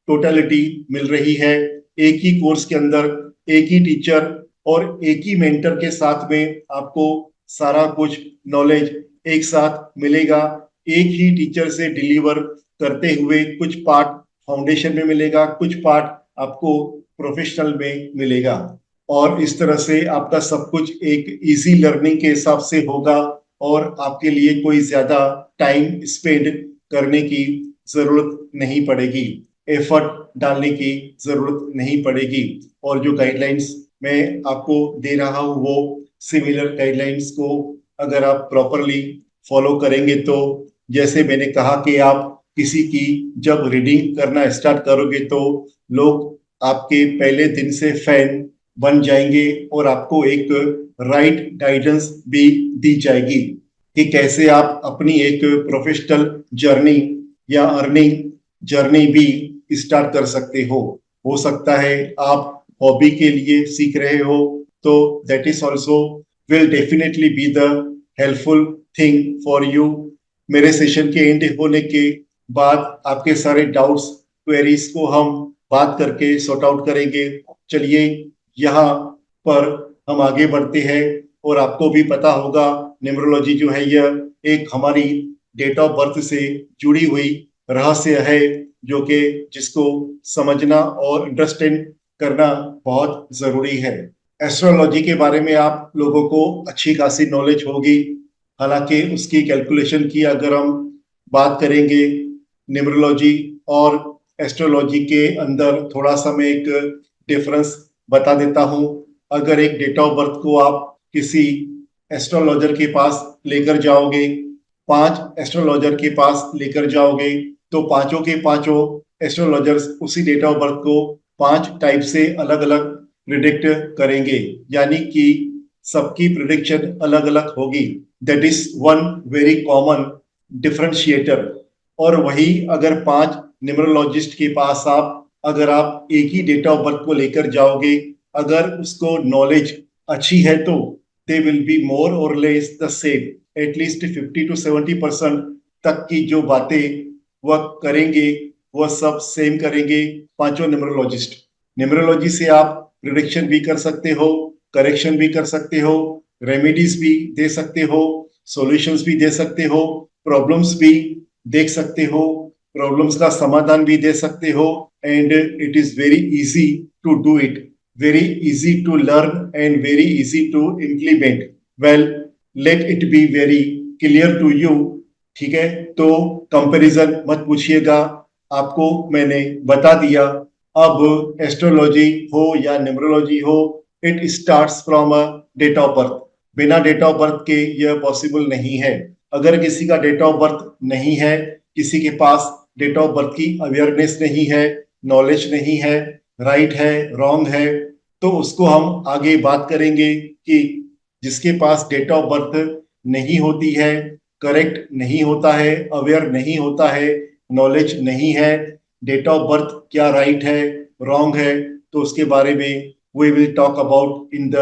Speaker 1: टोटलिटी मिल रही है। एक ही कोर्स के अंदर एक ही टीचर और एक ही मेंटर के साथ में आपको सारा कुछ नॉलेज एक साथ मिलेगा। एक ही टीचर से डिलीवर करते हुए कुछ पार्ट फाउंडेशन में मिलेगा, कुछ पार्ट आपको प्रोफेशनल में मिलेगा, और इस तरह से आपका सब कुछ एक इजी लर्निंग के हिसाब से होगा, और आपके लिए कोई ज्यादा टाइम स्पेंड करने की जरूरत नहीं पड़ेगी, एफर्ट डालने की जरूरत नहीं पड़ेगी। और जो गाइडलाइंस मैं आपको दे रहा हूँ वो सिमिलर गाइडलाइंस को अगर आप प्रॉपरली फॉलो करेंगे तो, जैसे मैंने कहा कि आप किसी की जब रीडिंग करना स्टार्ट करोगे तो लोग आपके पहले दिन से फैन बन जाएंगे, और आपको एक राइट गाइडेंस भी दी जाएगी कि कैसे आप अपनी एक प्रोफेशनल जर्नी या अर्निंग जर्नी भी स्टार्ट कर सकते हो सकता है आप हॉबी के लिए सीख रहे हो, तो that is also will definitely be the helpful thing for you. मेरे सेशन के एंड होने के बाद आपके सारे डाउट्स क्वेरीज को हम बात करके सॉर्ट आउट करेंगे। चलिए यहाँ पर हम आगे बढ़ते हैं, और आपको भी पता होगा न्यूमरोलॉजी जो है यह एक हमारी डेट ऑफ बर्थ से जुड़ी हुई रहस्य है, जो कि जिसको समझना और अंडरस्टैंड करना बहुत जरूरी है। एस्ट्रोलॉजी के बारे में आप लोगों को अच्छी खासी नॉलेज होगी, हालांकि उसकी कैलकुलेशन की अगर हम बात करेंगे, न्यूमरोलॉजी और एस्ट्रोलॉजी के अंदर थोड़ा सा मैं एक डिफरेंस बता देता हूं। अगर एक डेट ऑफ बर्थ को आप किसी एस्ट्रोलॉजर के पास लेकर जाओगे, 5 एस्ट्रोलॉजर के पास लेकर जाओगे, तो पांचों के पांचों एस्ट्रोलॉजर्स उसी डेट ऑफ बर्थ को 5 टाइप से अलग अलग प्रिडिक्ट करेंगे, यानी कि सबकी प्रिडिक्शन अलग अलग होगी। That is one very common differentiator. और वही अगर 5 न्यूमरोलॉजिस्ट के पास अगर आप एक ही डेट ऑफ बर्थ को लेकर जाओगे, अगर उसको नॉलेज अच्छी है तो दे विल बी मोर और less the same, at least 50 to 70% तक की जो बातें वह करेंगे वह सब सेम करेंगे पांचों न्यूमरोलॉजिस्ट। न्यूमरोलॉजी से आप प्रिडिक्शन भी कर सकते हो, करेक्शन भी कर सकते हो, रेमेडीज भी दे सकते हो, सॉल्यूशंस भी दे सकते हो, प्रॉब्लम्स भी देख सकते हो, प्रॉब्लम्स का समाधान भी दे सकते हो। And it is very easy to do it, very easy to learn and very easy to implement. Well, let it be very clear to you. ठीक है, तो कंपैरिजन मत पूछिएगा, आपको मैंने बता दिया। अब एस्ट्रोलॉजी हो या न्यूमरोलॉजी हो, it starts from a date of birth. बिना डेट ऑफ बर्थ के यह पॉसिबल नहीं है। अगर किसी का डेट ऑफ बर्थ नहीं है, किसी के पास डेट ऑफ बर्थ की अवेयरनेस नहीं है, नॉलेज नहीं है, राइट है रॉन्ग है, तो उसको हम आगे बात करेंगे कि जिसके पास डेट ऑफ बर्थ नहीं होती है, करेक्ट नहीं होता है, अवेयर नहीं होता है, नॉलेज नहीं है, डेट ऑफ बर्थ क्या राइट है रॉन्ग है, तो उसके बारे में we will talk about in the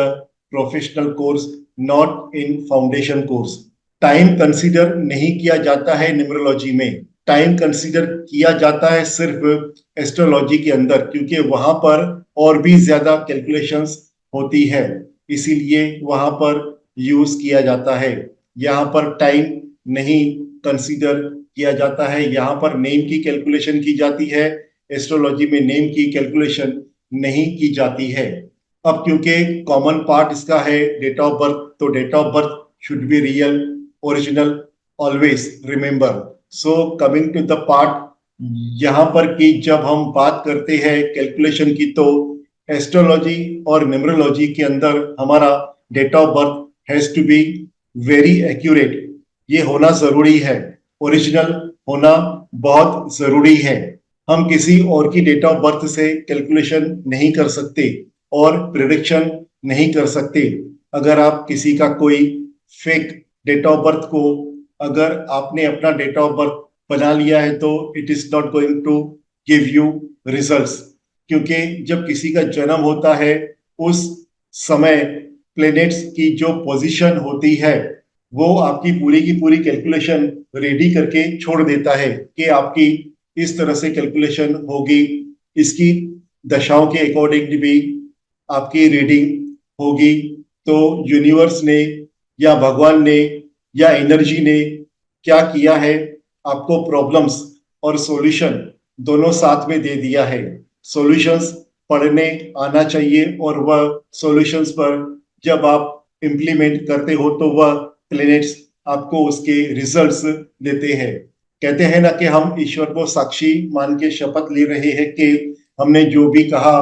Speaker 1: professional course, not in foundation course. Time consider नहीं किया जाता है न्यूमरोलॉजी में, टाइम कंसीडर किया जाता है सिर्फ एस्ट्रोलॉजी के अंदर, क्योंकि वहां पर और भी ज्यादा कैलकुलेशंस होती है, इसीलिए वहां पर यूज किया जाता है। यहाँ पर टाइम नहीं कंसीडर किया जाता है, यहाँ पर नेम की कैलकुलेशन की जाती है, एस्ट्रोलॉजी में नेम की कैलकुलेशन नहीं की जाती है। अब क्योंकि कॉमन पार्ट इसका है डेट ऑफ बर्थ, तो date of birth should be real, original, always remember. So coming to the part, यहाँ पर कि जब हम बात करते हैं कैलकुलेशन की, तो एस्ट्रोलॉजी और न्यूमरोलॉजी के अंदर हमारा date of birth has to be very accurate, ये होना जरूरी है, ओरिजिनल होना बहुत जरूरी है। हम किसी और की डेट ऑफ बर्थ से कैलकुलेशन नहीं कर सकते और प्रिडिक्शन नहीं कर सकते। अगर आप किसी का कोई फेक डेट ऑफ बर्थ को, अगर आपने अपना डेट ऑफ बर्थ बना लिया है, तो it is not going to give you results, क्योंकि जब किसी का जन्म होता है उस समय प्लेनेट्स की जो पोजीशन होती है वो आपकी पूरी की पूरी कैलकुलेशन रेडी करके छोड़ देता है कि आपकी इस तरह से कैलकुलेशन होगी, इसकी दशाओं के अकॉर्डिंग भी आपकी रीडिंग होगी। तो यूनिवर्स ने या भगवान ने या एनर्जी ने क्या किया है, आपको प्रॉब्लम्स और सॉल्यूशन दोनों साथ में दे दिया है। सॉल्यूशंस पढ़ने आना चाहिए, और वह सॉल्यूशंस पर जब आप इम्प्लीमेंट करते हो तो वह प्लेनेट्स आपको उसके रिजल्ट्स देते हैं। कहते हैं ना कि हम ईश्वर को साक्षी मान के शपथ ले रहे हैं कि हमने जो भी कहा,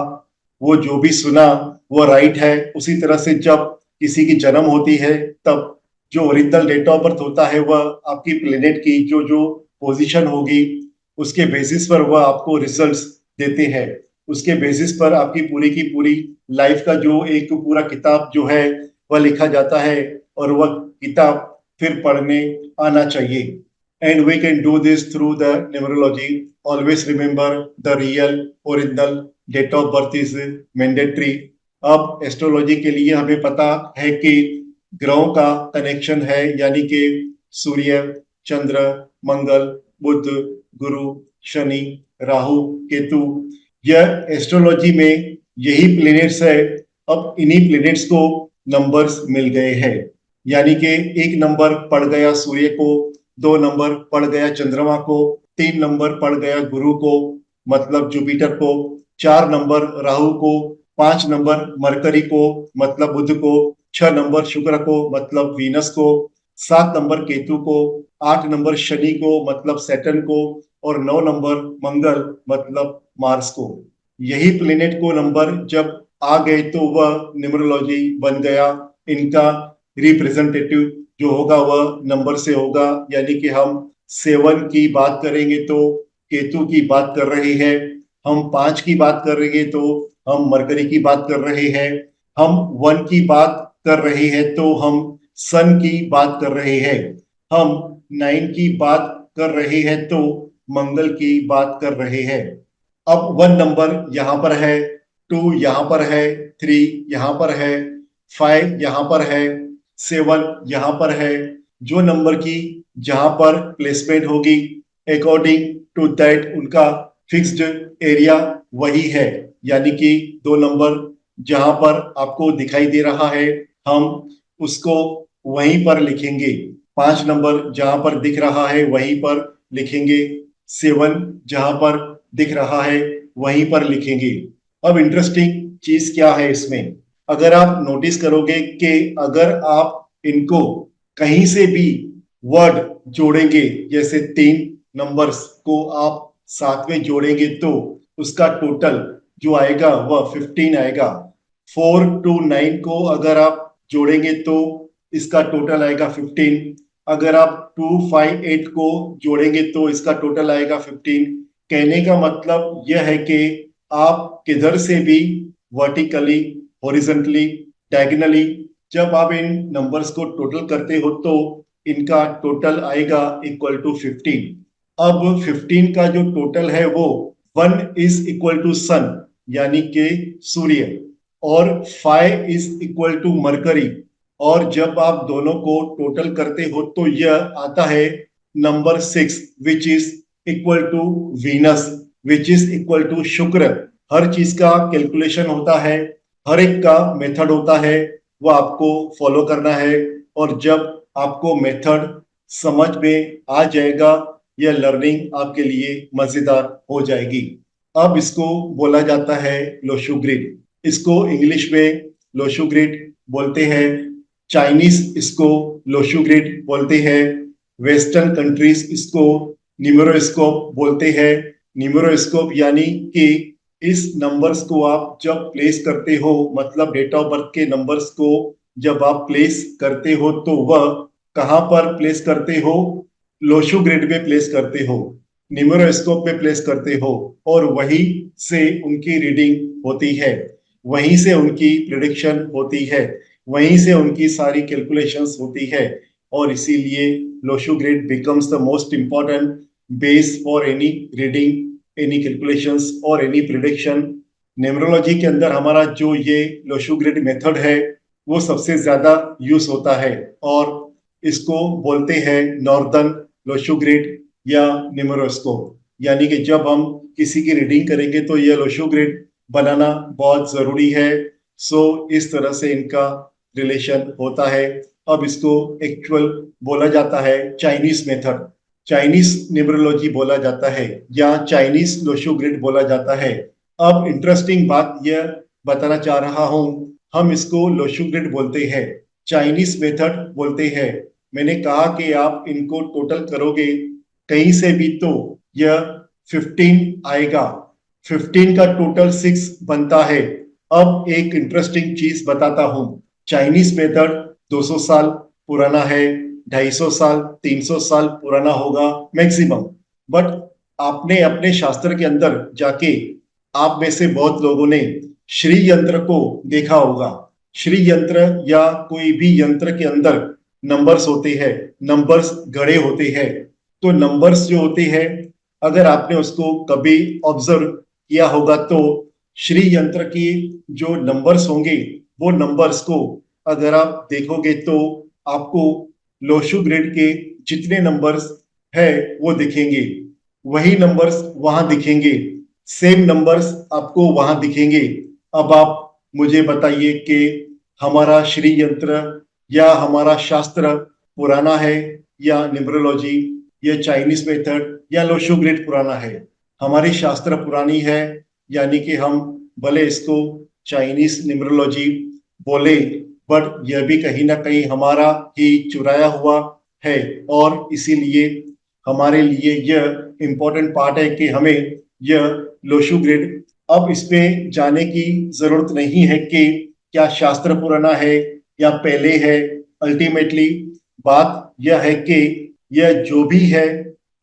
Speaker 1: वो जो भी सुना वो राइट है। उसी तरह से जब किसी की जन्म होती है, तब जो ओरिजिनल डेट ऑफ बर्थ होता है वह आपकी प्लेनेट की जो जो पोजीशन होगी उसके बेसिस पर वह आपको रिजल्ट्स देते हैं। उसके बेसिस पर आपकी पूरी की पूरी लाइफ का जो एक पूरा किताब जो है वह लिखा जाता है, और वह किताब फिर पढ़ने आना चाहिए। And we can do this through the numerology. Always remember the real original date of birth is mandatory. अब एस्ट्रोलॉजी के लिए हमें पता है कि ग्रहों का कनेक्शन है, यानी कि सूर्य, चंद्र, मंगल, बुध, गुरु, शनि, राहु, केतु, यह एस्ट्रोलॉजी में यही प्लेनेट्स है। अब इन्हीं प्लेनेट्स को नंबर्स मिल गए हैं, यानी कि 1 नंबर पड़ गया सूर्य को, 2 नंबर पड़ गया चंद्रमा को, 3 नंबर पड़ गया गुरु को मतलब जुपिटर को, 4 नंबर राहु को, 5 नंबर मरकरी को मतलब बुध को, 6 नंबर शुक्र को मतलब वीनस को, 7 नंबर केतु को, 8 नंबर शनि को मतलब सैटर्न को, और 9 नंबर मंगल मतलब मार्स को। यही प्लेनेट को नंबर जब आ गए तो वह न्यूमरोलॉजी बन गया। इनका रिप्रेजेंटेटिव जो होगा वह नंबर से होगा, यानी कि हम 7 की बात करेंगे तो केतु की बात कर रहे हैं, हम 5 की बात कर रहे हैं तो हम मरकरी की बात कर रहे हैं, हम 1 की बात कर रहे हैं तो हम सन की बात कर रहे हैं, हम 9 की बात कर रहे हैं तो मंगल की बात कर रहे हैं। अब 1 नंबर यहाँ पर है, 2 यहाँ पर है, 3 यहाँ पर है, 5 यहाँ पर है, 7 यहाँ पर है। जो नंबर की जहां पर प्लेसमेंट होगी अकॉर्डिंग टू दैट उनका फिक्स्ड एरिया वही है, यानी कि 2 नंबर जहां पर आपको दिखाई दे रहा है हम उसको वहीं पर लिखेंगे, 5 नंबर जहां पर दिख रहा है वहीं पर लिखेंगे, 7 जहां पर दिख रहा है वहीं पर लिखेंगे। अब इंटरेस्टिंग चीज क्या है इसमें, अगर आप नोटिस करोगे कि अगर आप इनको कहीं से भी वर्ड जोड़ेंगे, जैसे 3 नंबर्स को आप साथ में जोड़ेंगे तो उसका टोटल जो आएगा वह 15 आएगा। 4 to 9 को अगर आप जोड़ेंगे तो इसका टोटल आएगा 15। अगर आप 2 5 8 को जोड़ेंगे तो इसका टोटल आएगा 15। कहने का मतलब यह है कि आप किधर से भी वर्टिकली, हॉरिजॉन्टली, डायगोनली जब आप इन नंबर्स को टोटल करते हो तो इनका टोटल आएगा इक्वल टू 15। अब 15 का जो टोटल है वो 1 इज इक्वल टू सन यानी कि सूर्य, और 5 इज इक्वल टू मरकरी, और जब आप दोनों को टोटल करते हो तो यह आता है number 6 which is equal to Venus, which is equal to Shukra. हर चीज का कैलकुलेशन होता है, हर एक का मेथड होता है, वो आपको फॉलो करना है, और जब आपको मेथड समझ में आ जाएगा यह लर्निंग आपके लिए मजेदार हो जाएगी। अब इसको बोला जाता है लोशु ग्रिड, इसको इंग्लिश में लोशु ग्रिड बोलते हैं, चाइनीस इसको लोशु ग्रिड बोलते हैं, वेस्टर्न कंट्रीज इसको न्यूमेरोस्कोप बोलते हैं। न्यूमेरोस्कोप यानी कि इस नंबर्स को आप जब प्लेस करते हो, मतलब डेट ऑफ बर्थ के नंबर्स को जब आप प्लेस करते हो तो वह कहां पर प्लेस करते हो, लोशो ग्रिड में प्लेस करते हो, न्यूमेरोस्कोप में प्लेस करते हो, और वहीं से उनकी रीडिंग होती है, वहीं से उनकी प्रिडिक्शन होती है, वहीं से उनकी सारी कैलकुलेशंस होती है, और इसीलिए Lo Shu grid becomes the most important base for any reading, any calculations और एनी प्रिडिक्शन। न्यूमरोलॉजी के अंदर हमारा जो ये लोशो ग्रिड मेथड है वो सबसे ज्यादा यूज होता है, और इसको बोलते हैं नॉर्दर्न लोशो ग्रिड या न्यूमेरोस्कोप। यानी कि जब हम किसी की रीडिंग करेंगे तो ये लोशो ग्रिड बनाना बहुत जरूरी है। सो इस तरह से इनका रिलेशन होता है। अब इसको एक्चुअल बोला जाता है चाइनीज मेथड, चाइनीज न्यूमरोलॉजी बोला जाता है, या चाइनीज लोशो ग्रिड बोला जाता है। अब इंटरेस्टिंग बात यह बताना चाह रहा हूं, हम इसको लोशो ग्रिड बोलते हैं, चाइनीज मेथड बोलते हैं। मैंने कहा कि आप इनको टोटल करोगे कहीं से भी तो यह 15 आएगा, 15 का टोटल 6 बनता है। अब एक इंटरेस्टिंग चीज बताता हूं, चाइनीज मेथड 200 साल पुराना है, 250 साल, 300 साल पुराना होगा मैक्सिमम। बट आपने अपने शास्त्र के अंदर जाके, आप में से बहुत लोगों ने श्री यंत्र को देखा होगा। श्री यंत्र या कोई भी यंत्र के अंदर नंबर्स होते हैं, नंबर्स गड़े होते हैं। तो नंबर्स जो होते हैं अगर आपने उसको कभी ऑब्जर्व किया होगा तो श्री यंत्र की जो नंबर्स होंगे वो नंबर्स को अगर आप देखोगे तो आपको लोशो ग्रिड के जितने नंबर्स है वो दिखेंगे, वही नंबर्स वहां दिखेंगे, सेम नंबर्स आपको वहां दिखेंगे। अब आप मुझे बताइए कि हमारा श्री यंत्र या हमारा शास्त्र पुराना है या न्यूमरोलॉजी या चाइनीज मेथड या लोशो ग्रिड पुराना है? हमारी शास्त्र पुरानी है, यानी कि हम भले इसको चाइनीज न्यूमरोलॉजी बोले बट यह भी कहीं ना कहीं हमारा ही चुराया हुआ है, और इसीलिए हमारे लिए यह इम्पोर्टेंट पार्ट है कि हमें यह लोशु ग्रिड, अब इस पे जाने की जरूरत नहीं है कि क्या शास्त्र पुराना है या पहले है। अल्टीमेटली बात यह है कि यह जो भी है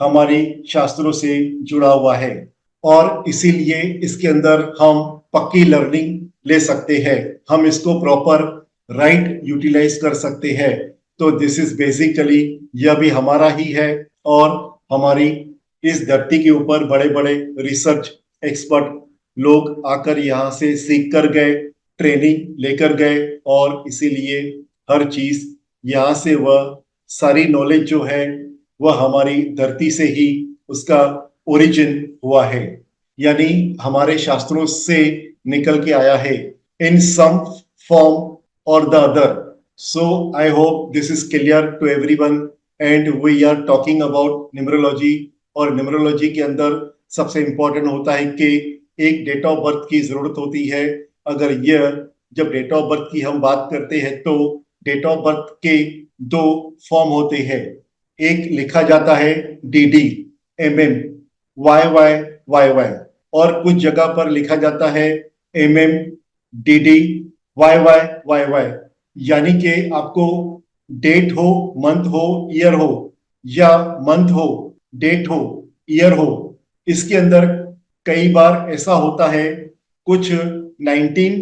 Speaker 1: हमारी शास्त्रों से जुड़ा हुआ है, और इसीलिए इसके अंदर हम पक्की लर्निंग ले सकते हैं, हम इसको प्रॉपर राइट यूटिलाइज कर सकते हैं। तो दिस इज बेसिकली, यह भी हमारा ही है, और हमारी इस धरती के ऊपर बड़े बड़े रिसर्च एक्सपर्ट लोग आकर यहाँ से सीख कर गए, ट्रेनिंग लेकर गए, और इसीलिए हर चीज यहाँ से, वह सारी नॉलेज जो है वह हमारी धरती से ही उसका ओरिजिन हुआ है, यानी हमारे शास्त्रों से निकल के आया है इन सम फॉर्म और the other. So I hope this is clear to everyone, and we are talking about numerology. और न्यूमरोलॉजी के अंदर सबसे इंपॉर्टेंट होता है कि एक डेट ऑफ बर्थ की जरूरत होती है। अगर यह, जब डेट ऑफ बर्थ की हम बात करते हैं तो डेट ऑफ बर्थ के दो फॉर्म होते हैं। एक लिखा जाता है DD, MM, YY, YY, और कुछ जगह पर लिखा जाता है MM, DD, YY, YY। यानी कि आपको डेट हो, मंथ हो, ईयर हो, या मंथ हो, डेट हो, ईयर हो, इसके अंदर कई बार ऐसा होता है, कुछ 19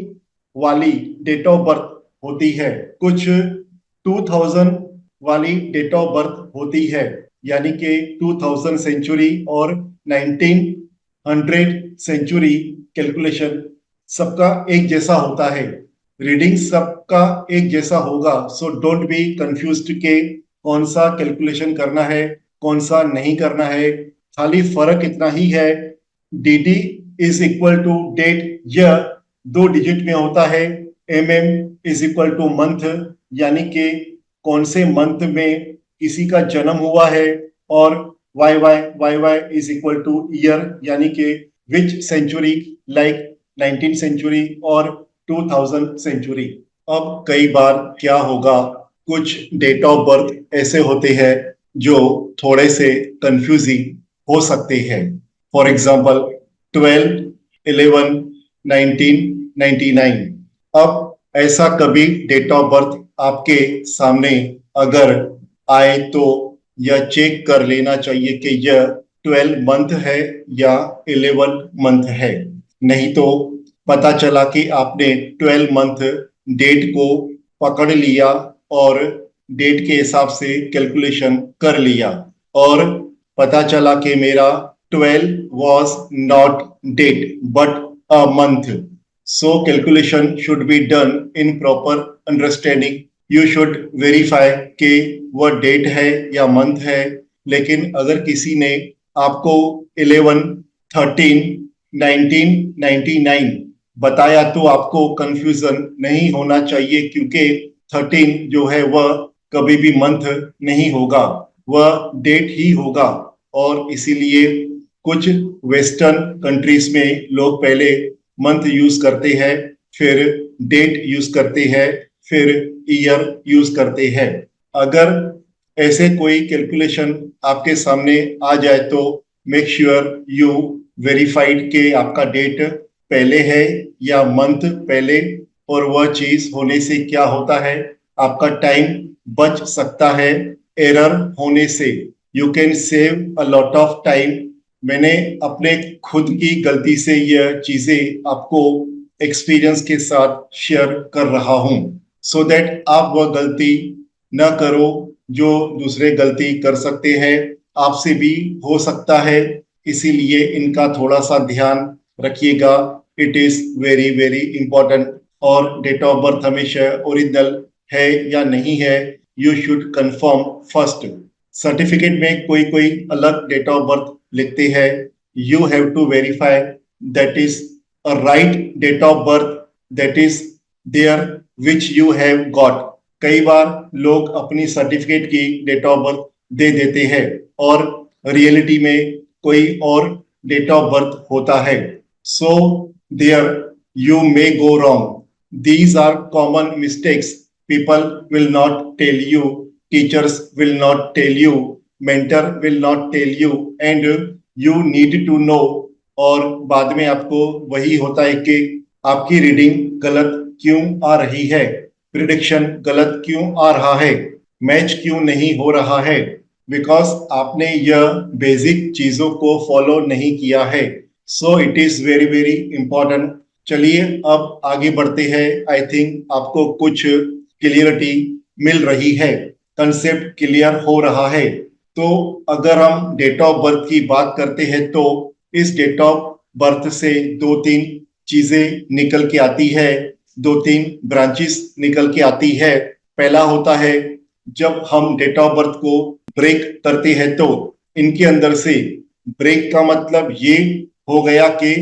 Speaker 1: वाली डेट ऑफ बर्थ होती है, कुछ 2000 वाली डेट ऑफ बर्थ होती है, यानी कि 2000 सेंचुरी और 1900 सेंचुरी कैलकुलेशन सबका एक जैसा होता है, रीडिंग सबका एक जैसा होगा। सो डोंट बी कंफ्यूज्ड के कौन सा कैलकुलेशन करना है, कौन सा नहीं करना है। खाली फर्क इतना ही है, DD is equal to date, यह 2 डिजिट में होता है। MM is equal to month, यानी कि कौन से मंथ में किसी का जन्म हुआ है, और YY is equal two year, यानी कि विच सेंचुरी, लाइक 19 सेंचुरी और 2000 सेंचुरी। अब कई बार क्या होगा, कुछ डेट ऑफ बर्थ ऐसे होते हैं जो थोड़े से कंफ्यूजिंग हो सकते हैं। For example 12, 11, 1999। अब ऐसा कभी डेट ऑफ बर्थ आपके सामने अगर आए तो यह चेक कर लेना चाहिए कि यह 12 मंथ है या 11 मंथ है। नहीं तो पता चला कि आपने 12 मंथ डेट को पकड़ लिया और डेट के हिसाब से कैलकुलेशन कर लिया, और पता चला कि मेरा 12 was not date but a month. So calculation should be done in proper understanding. You should verify कि वह डेट है या मंथ है। लेकिन अगर किसी ने आपको 11, 13, 1999 बताया तो आपको कंफ्यूजन नहीं होना चाहिए, क्योंकि 13 जो है वह कभी भी मंथ नहीं होगा, वह डेट ही होगा। और इसीलिए कुछ वेस्टर्न कंट्रीज में लोग पहले मंथ यूज करते हैं, फिर डेट यूज करते हैं, फिर ईयर यूज करते हैं। अगर ऐसे कोई कैलकुलेशन आपके सामने आ जाए तो मेक श्योर यू वेरीफाइड के आपका डेट पहले है या मंथ पहले, और वह चीज होने से क्या होता है, आपका टाइम बच सकता है एरर होने से। You can save a lot of time. मैंने अपने खुद की गलती से यह चीजें आपको एक्सपीरियंस के साथ शेयर कर रहा हूं, सो दैट आप वह गलती न करो जो दूसरे गलती कर सकते हैं, आपसे भी हो सकता है। इसीलिए इनका थोड़ा सा ध्यान रखिएगा, it is very very important. और डेट ऑफ बर्थ हमेशा ओरिजिनल है या नहीं है, you should confirm first. Certificate में कोई कोई अलग डेट ऑफ बर्थ लिखते हैं, you have to verify that is a right date of birth that is there which you have got. कई बार लोग अपनी सर्टिफिकेट की डेट ऑफ बर्थ दे देते हैं और रियलिटी में कोई और डेट ऑफ बर्थ होता है। So there you may go wrong. These are common mistakes people will not tell you, teachers will not tell you, mentor will not tell you, and you need to know. और बाद में आपको वही होता है कि आपकी रीडिंग गलत क्यों आ रही है, प्रिडिक्शन गलत क्यों आ रहा है, मैच क्यों नहीं हो रहा है, बिकॉज आपने यह बेसिक चीजों को फॉलो नहीं किया है. So it is very very important. चलिए अब आगे बढ़ते हैं. आई थिंक आपको कुछ क्लियरिटी मिल रही है, कंसेप्ट क्लियर हो रहा है. तो अगर हम डेट ऑफ बर्थ की बात करते हैं तो इस डेट ऑफ बर्थ से दो तीन चीजें निकल के आती है, दो तीन ब्रांचेस निकल के आती है. पहला होता है जब हम डेट ऑफ बर्थ को ब्रेक करते हैं तो इनके अंदर से, ब्रेक का मतलब ये हो गया कि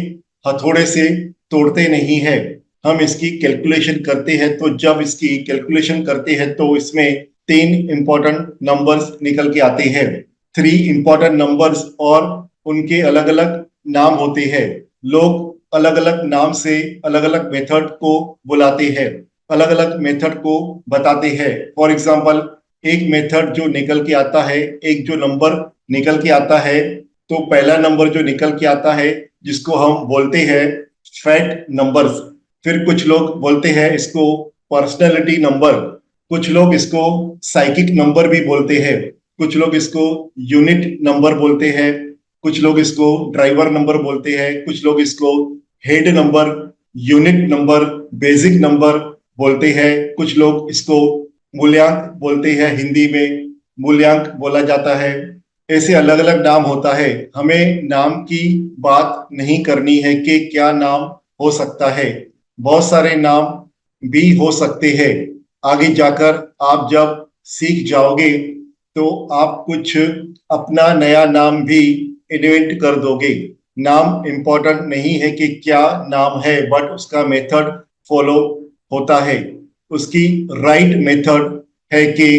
Speaker 1: हथौड़े से तोड़ते नहीं है, हम इसकी कैलकुलेशन करते हैं. तो जब इसकी कैलकुलेशन करते हैं तो इसमें तीन इंपॉर्टेंट नंबर्स निकल के आते हैं, थ्री इंपॉर्टेंट नंबर्स, और उनके अलग अलग नाम होते हैं. लोग अलग अलग नाम से अलग अलग मेथड को बुलाते हैं, अलग अलग मेथड को बताते हैं. फॉर एग्जाम्पल एक मेथड जो निकल के आता है, एक जो नंबर निकल के आता है, तो पहला नंबर जो निकल के आता है जिसको हम बोलते हैं फैट नंबर्स. फिर कुछ लोग बोलते हैं इसको पर्सनैलिटी नंबर, कुछ लोग इसको साइकिक नंबर भी बोलते हैं, कुछ लोग इसको यूनिट नंबर बोलते हैं, कुछ लोग इसको ड्राइवर नंबर बोलते हैं, कुछ लोग इसको head number, unit number, basic number बोलते हैं, कुछ लोग इसको मूल्यांक बोलते हैं, हिंदी में मूल्यांक बोला जाता है. ऐसे अलग अलग नाम होता है. हमें नाम की बात नहीं करनी है कि क्या नाम हो सकता है, बहुत सारे नाम भी हो सकते हैं. आगे जाकर आप जब सीख जाओगे तो आप कुछ अपना नया नाम भी इन्वेंट कर दोगे. नाम इंपॉर्टेंट नहीं है कि क्या नाम है, बट उसका मेथड फॉलो होता है, उसकी राइट मेथड है कि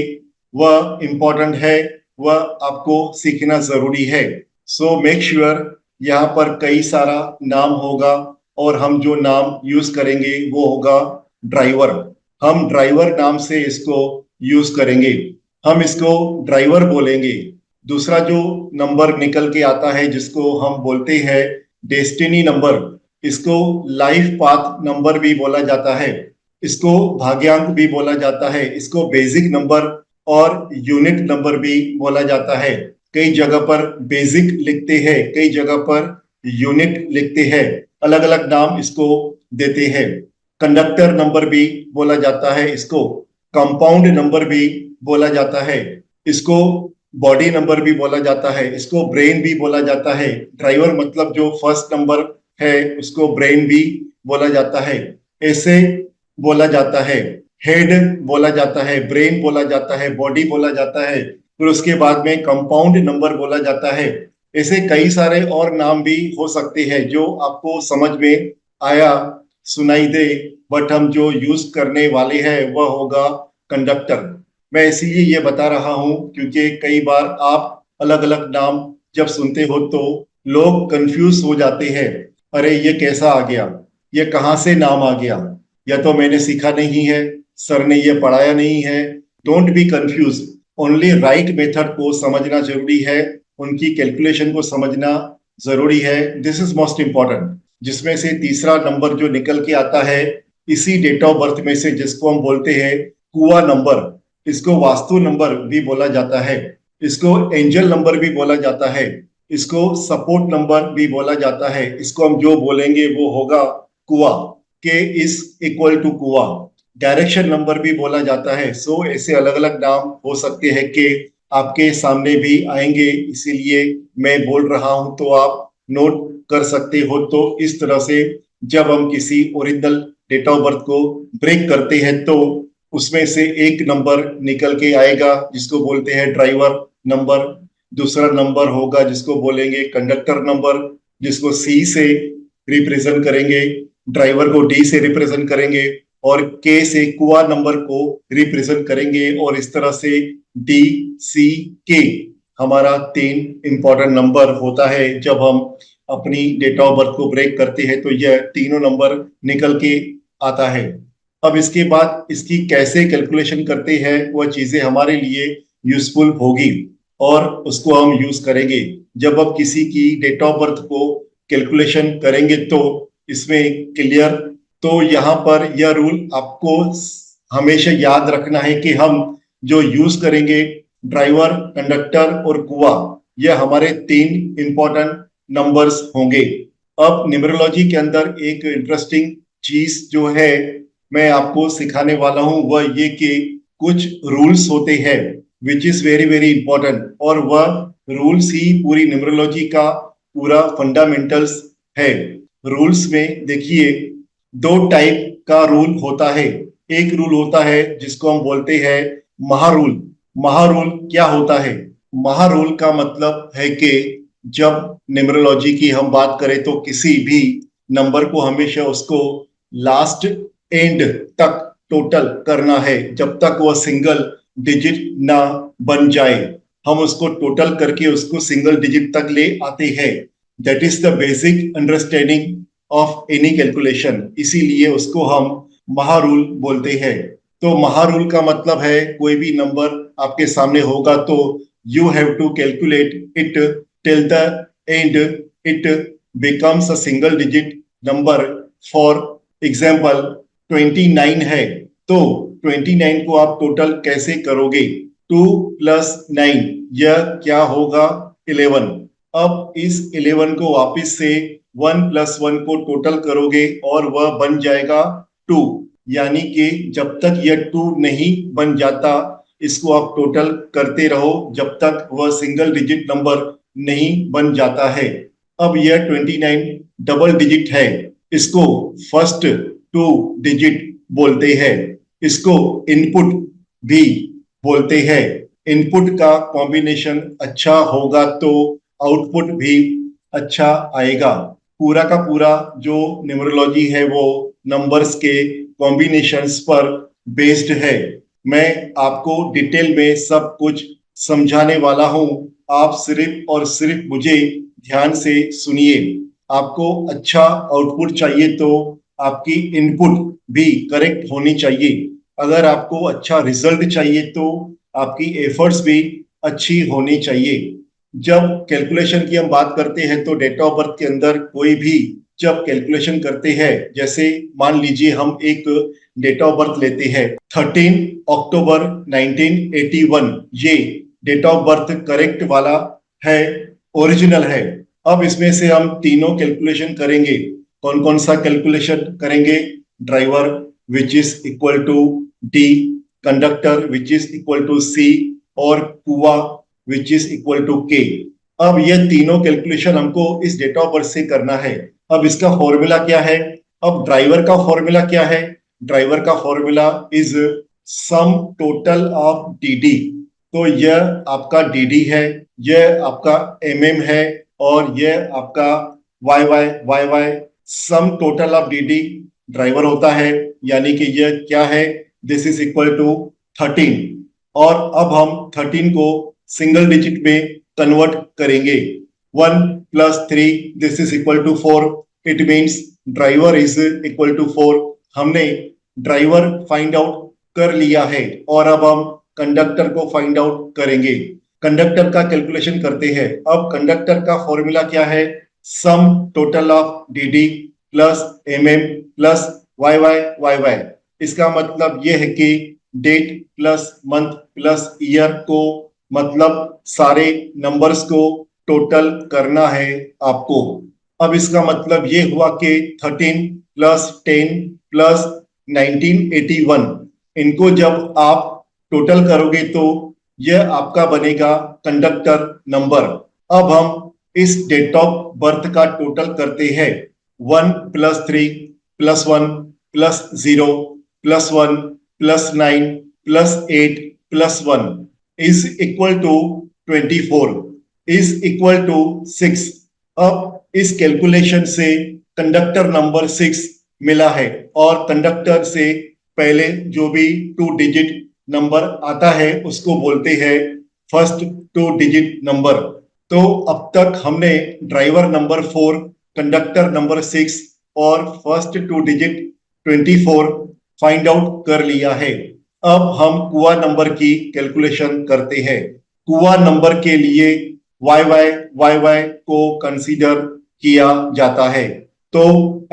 Speaker 1: वह इंपॉर्टेंट है, वह आपको सीखना जरूरी है. सो मेक श्योर यहाँ पर कई सारा नाम होगा और हम जो नाम यूज करेंगे वो होगा ड्राइवर. हम ड्राइवर नाम से इसको यूज करेंगे, हम इसको ड्राइवर बोलेंगे. दूसरा जो नंबर निकल के आता है जिसको हम बोलते हैं डेस्टिनी नंबर, इसको लाइफ पाथ नंबर भी बोला जाता है, इसको भाग्यांक भी बोला जाता है, इसको बेसिक नंबर और यूनिट नंबर भी बोला जाता है. कई जगह पर बेसिक लिखते हैं, कई जगह पर यूनिट लिखते हैं, अलग अलग नाम इसको देते हैं. कंडक्टर नंबर भी बोला जाता है, इसको कंपाउंड नंबर भी बोला जाता है, इसको बॉडी नंबर भी बोला जाता है, इसको ब्रेन भी बोला जाता है. ड्राइवर मतलब जो फर्स्ट नंबर है उसको ब्रेन भी बोला जाता है. ऐसे बोला जाता है, हेड बोला जाता है, ब्रेन बोला जाता है, बॉडी बोला जाता है, फिर उसके बाद में कंपाउंड नंबर बोला जाता है. ऐसे कई सारे और नाम भी हो सकते हैं जो आपको समझ में आया सुनाई दे, बट हम जो यूज करने वाले हैं वह होगा कंडक्टर. मैं इसीलिए ये बता रहा हूं क्योंकि कई बार आप अलग अलग नाम जब सुनते हो तो लोग कंफ्यूज हो जाते हैं, अरे ये कैसा आ गया, ये कहाँ से नाम आ गया, या तो मैंने सीखा नहीं है, सर ने ये पढ़ाया नहीं है. Don't be confuse, only right method को समझना जरूरी है, उनकी कैलकुलेशन को समझना जरूरी है. This is most important. जिसमें से तीसरा नंबर जो निकल के आता है इसी डेट ऑफ बर्थ में से, जिसको हम बोलते हैं कुआ नंबर, इसको वास्तु नंबर भी बोला जाता है, इसको एंजल नंबर भी बोला जाता है, इसको सपोर्ट नंबर भी बोला जाता है. इसको हम जो बोलेंगे वो होगा कुआ, के इज इक्वल टू कुआ. डायरेक्शन नंबर भी बोला जाता है. सो ऐसे अलग अलग नाम हो सकते हैं कि आपके सामने भी आएंगे, इसीलिए मैं बोल रहा हूं तो आप नोट कर सकते हो. तो इस तरह से जब हम किसी ओरिजिनल डेट ऑफ बर्थ को ब्रेक करते हैं तो उसमें से एक नंबर निकल के आएगा जिसको बोलते हैं ड्राइवर नंबर. दूसरा नंबर होगा जिसको बोलेंगे कंडक्टर नंबर, जिसको सी से रिप्रेजेंट करेंगे, ड्राइवर को डी से रिप्रेजेंट करेंगे और के से कुआ नंबर को रिप्रेजेंट करेंगे. और इस तरह से डी सी के हमारा तीन इंपॉर्टेंट नंबर होता है. जब हम अपनी डेट ऑफ बर्थ को ब्रेक करते हैं तो यह तीनों नंबर निकल के आता है. अब इसके बाद इसकी कैसे कैलकुलेशन करते हैं वह चीजें हमारे लिए यूजफुल होगी और उसको हम यूज करेंगे। जब अब किसी की डेट ऑफ बर्थ को कैलकुलेशन करेंगे तो इसमें क्लियर, तो यहाँ पर यह रूल आपको हमेशा याद रखना है कि हम जो यूज करेंगे ड्राइवर, कंडक्टर और कुआ, यह हमारे तीन इंपॉर्टेंट नंबर्स होंगे। अब न्यूमरोलॉजी के अंदर एक इंटरेस्टिंग चीज जो है मैं आपको सिखाने वाला हूं वह ये कि कुछ रूल्स होते हैं which is very very important, और वह रूल्स ही पूरी न्यूमरोलॉजी का पूरा फंडामेंटल्स है। रूल्स में देखिए दो टाइप का रूल होता है। एक रूल होता है जिसको हम बोलते हैं महारूल। महारूल क्या होता है? महारूल का मतलब है कि जब न्यूमरोलॉजी की हम बात करें तो किसी भी नंबर को हमेशा उसको लास्ट एंड तक टोटल करना है जब तक वह सिंगल डिजिट ना बन जाए। हम उसको टोटल करके उसको सिंगल डिजिट तक ले आते हैं। That is the basic understanding of any calculation, इसीलिए उसको हम महारूल बोलते हैं। तो महारूल का मतलब है कोई भी नंबर आपके सामने होगा तो you have to calculate it till the end it becomes a single digit number. For example 29 है तो 29 को आप टोटल कैसे करोगे? 2 प्लस 9 यह क्या होगा? 11। अब इस 11 को वापस से 1 प्लस 1 को टोटल करोगे और वह बन जाएगा 2। यानी कि जब तक यह 2 नहीं बन जाता इसको आप टोटल करते रहो जब तक वह सिंगल डिजिट नंबर नहीं बन जाता है। अब यह 29 डबल डिजिट है, इसको फर्स्ट 2 डिजिट बोलते हैं। इसको इनपुट भी बोलते हैं। इनपुट का कॉम्बिनेशन अच्छा होगा तो आउटपुट भी अच्छा आएगा। पूरा का पूरा जो न्यूमरोलॉजी है वो नंबर्स के कॉम्बिनेशंस पर बेस्ड है। मैं आपको डिटेल में सब कुछ समझाने वाला हूं, आप सिर्फ और सिर्फ मुझे ध्यान से सुनिए। आपको अच्छा आउटपुट चाहिए तो आपकी इनपुट भी करेक्ट होनी चाहिए। अगर आपको अच्छा रिजल्ट चाहिए तो आपकी एफर्ट्स भी अच्छी होनी चाहिए। जब कैलकुलेशन की हम बात करते हैं तो डेट ऑफ बर्थ के अंदर कोई भी जब कैलकुलेशन करते हैं, जैसे मान लीजिए हम एक डेट ऑफ बर्थ लेते हैं 13 अक्टूबर 1981, ये डेट ऑफ बर्थ करेक्ट वाला है, ओरिजिनल है। अब इसमें से हम तीनों कैलकुलेशन करेंगे। कौन कौन सा कैलकुलेशन करेंगे? Driver which is equal to D, conductor which is equal to C, और कुआ विच इज इक्वल टू के। अब ये तीनों कैलकुलेशन हमको इस डेट ऑफ बर्थ से करना है। अब इसका फॉर्मूला क्या है? अब ड्राइवर का फॉर्मूला क्या है? ड्राइवर का formula is some total of D. तो यह आपका डी है, यह आपका है, और यह आपका Y sum total of D driver होता है। यानी कि यह क्या है? This is equal to 13। और अब हम 13 को सिंगल डिजिट में कन्वर्ट करेंगे। 1 plus 3 this is equal to 4। It means driver is equal to 4। हमने ड्राइवर फाइंड आउट कर लिया है और अब हम कंडक्टर को फाइंड आउट करेंगे। कंडक्टर का कैलकुलेशन करते हैं। अब कंडक्टर का फॉर्मूला क्या है? Sum total of D plus plus Y. इसका मतलब यह है कि date plus month plus year को, मतलब सारे नंबर्स को टोटल करना है आपको। अब इसका मतलब ये हुआ कि 13 प्लस 10 प्लस 1981, इनको जब आप टोटल करोगे तो यह आपका बनेगा कंडक्टर नंबर। अब हम इस डेट ऑफ बर्थ का टोटल करते हैं। 1 plus 3 plus 1 plus 0 plus 1 plus 9 plus 8 plus 1 is equal to 24 is equal to 6। अब इस कैलकुलेशन से कंडक्टर नंबर 6 मिला है और कंडक्टर से पहले जो भी 2 डिजिट नंबर आता है उसको बोलते हैं फर्स्ट 2 डिजिट नंबर। तो अब तक हमने ड्राइवर नंबर 4, कंडक्टर नंबर 6 और फर्स्ट 2 डिजिट 24 फाइंड आउट कर लिया है। अब हम कुआ नंबर की कैलकुलेशन करते हैं। कुआ नंबर के लिए वाई वाई वाई वाई को कंसीडर किया जाता है। तो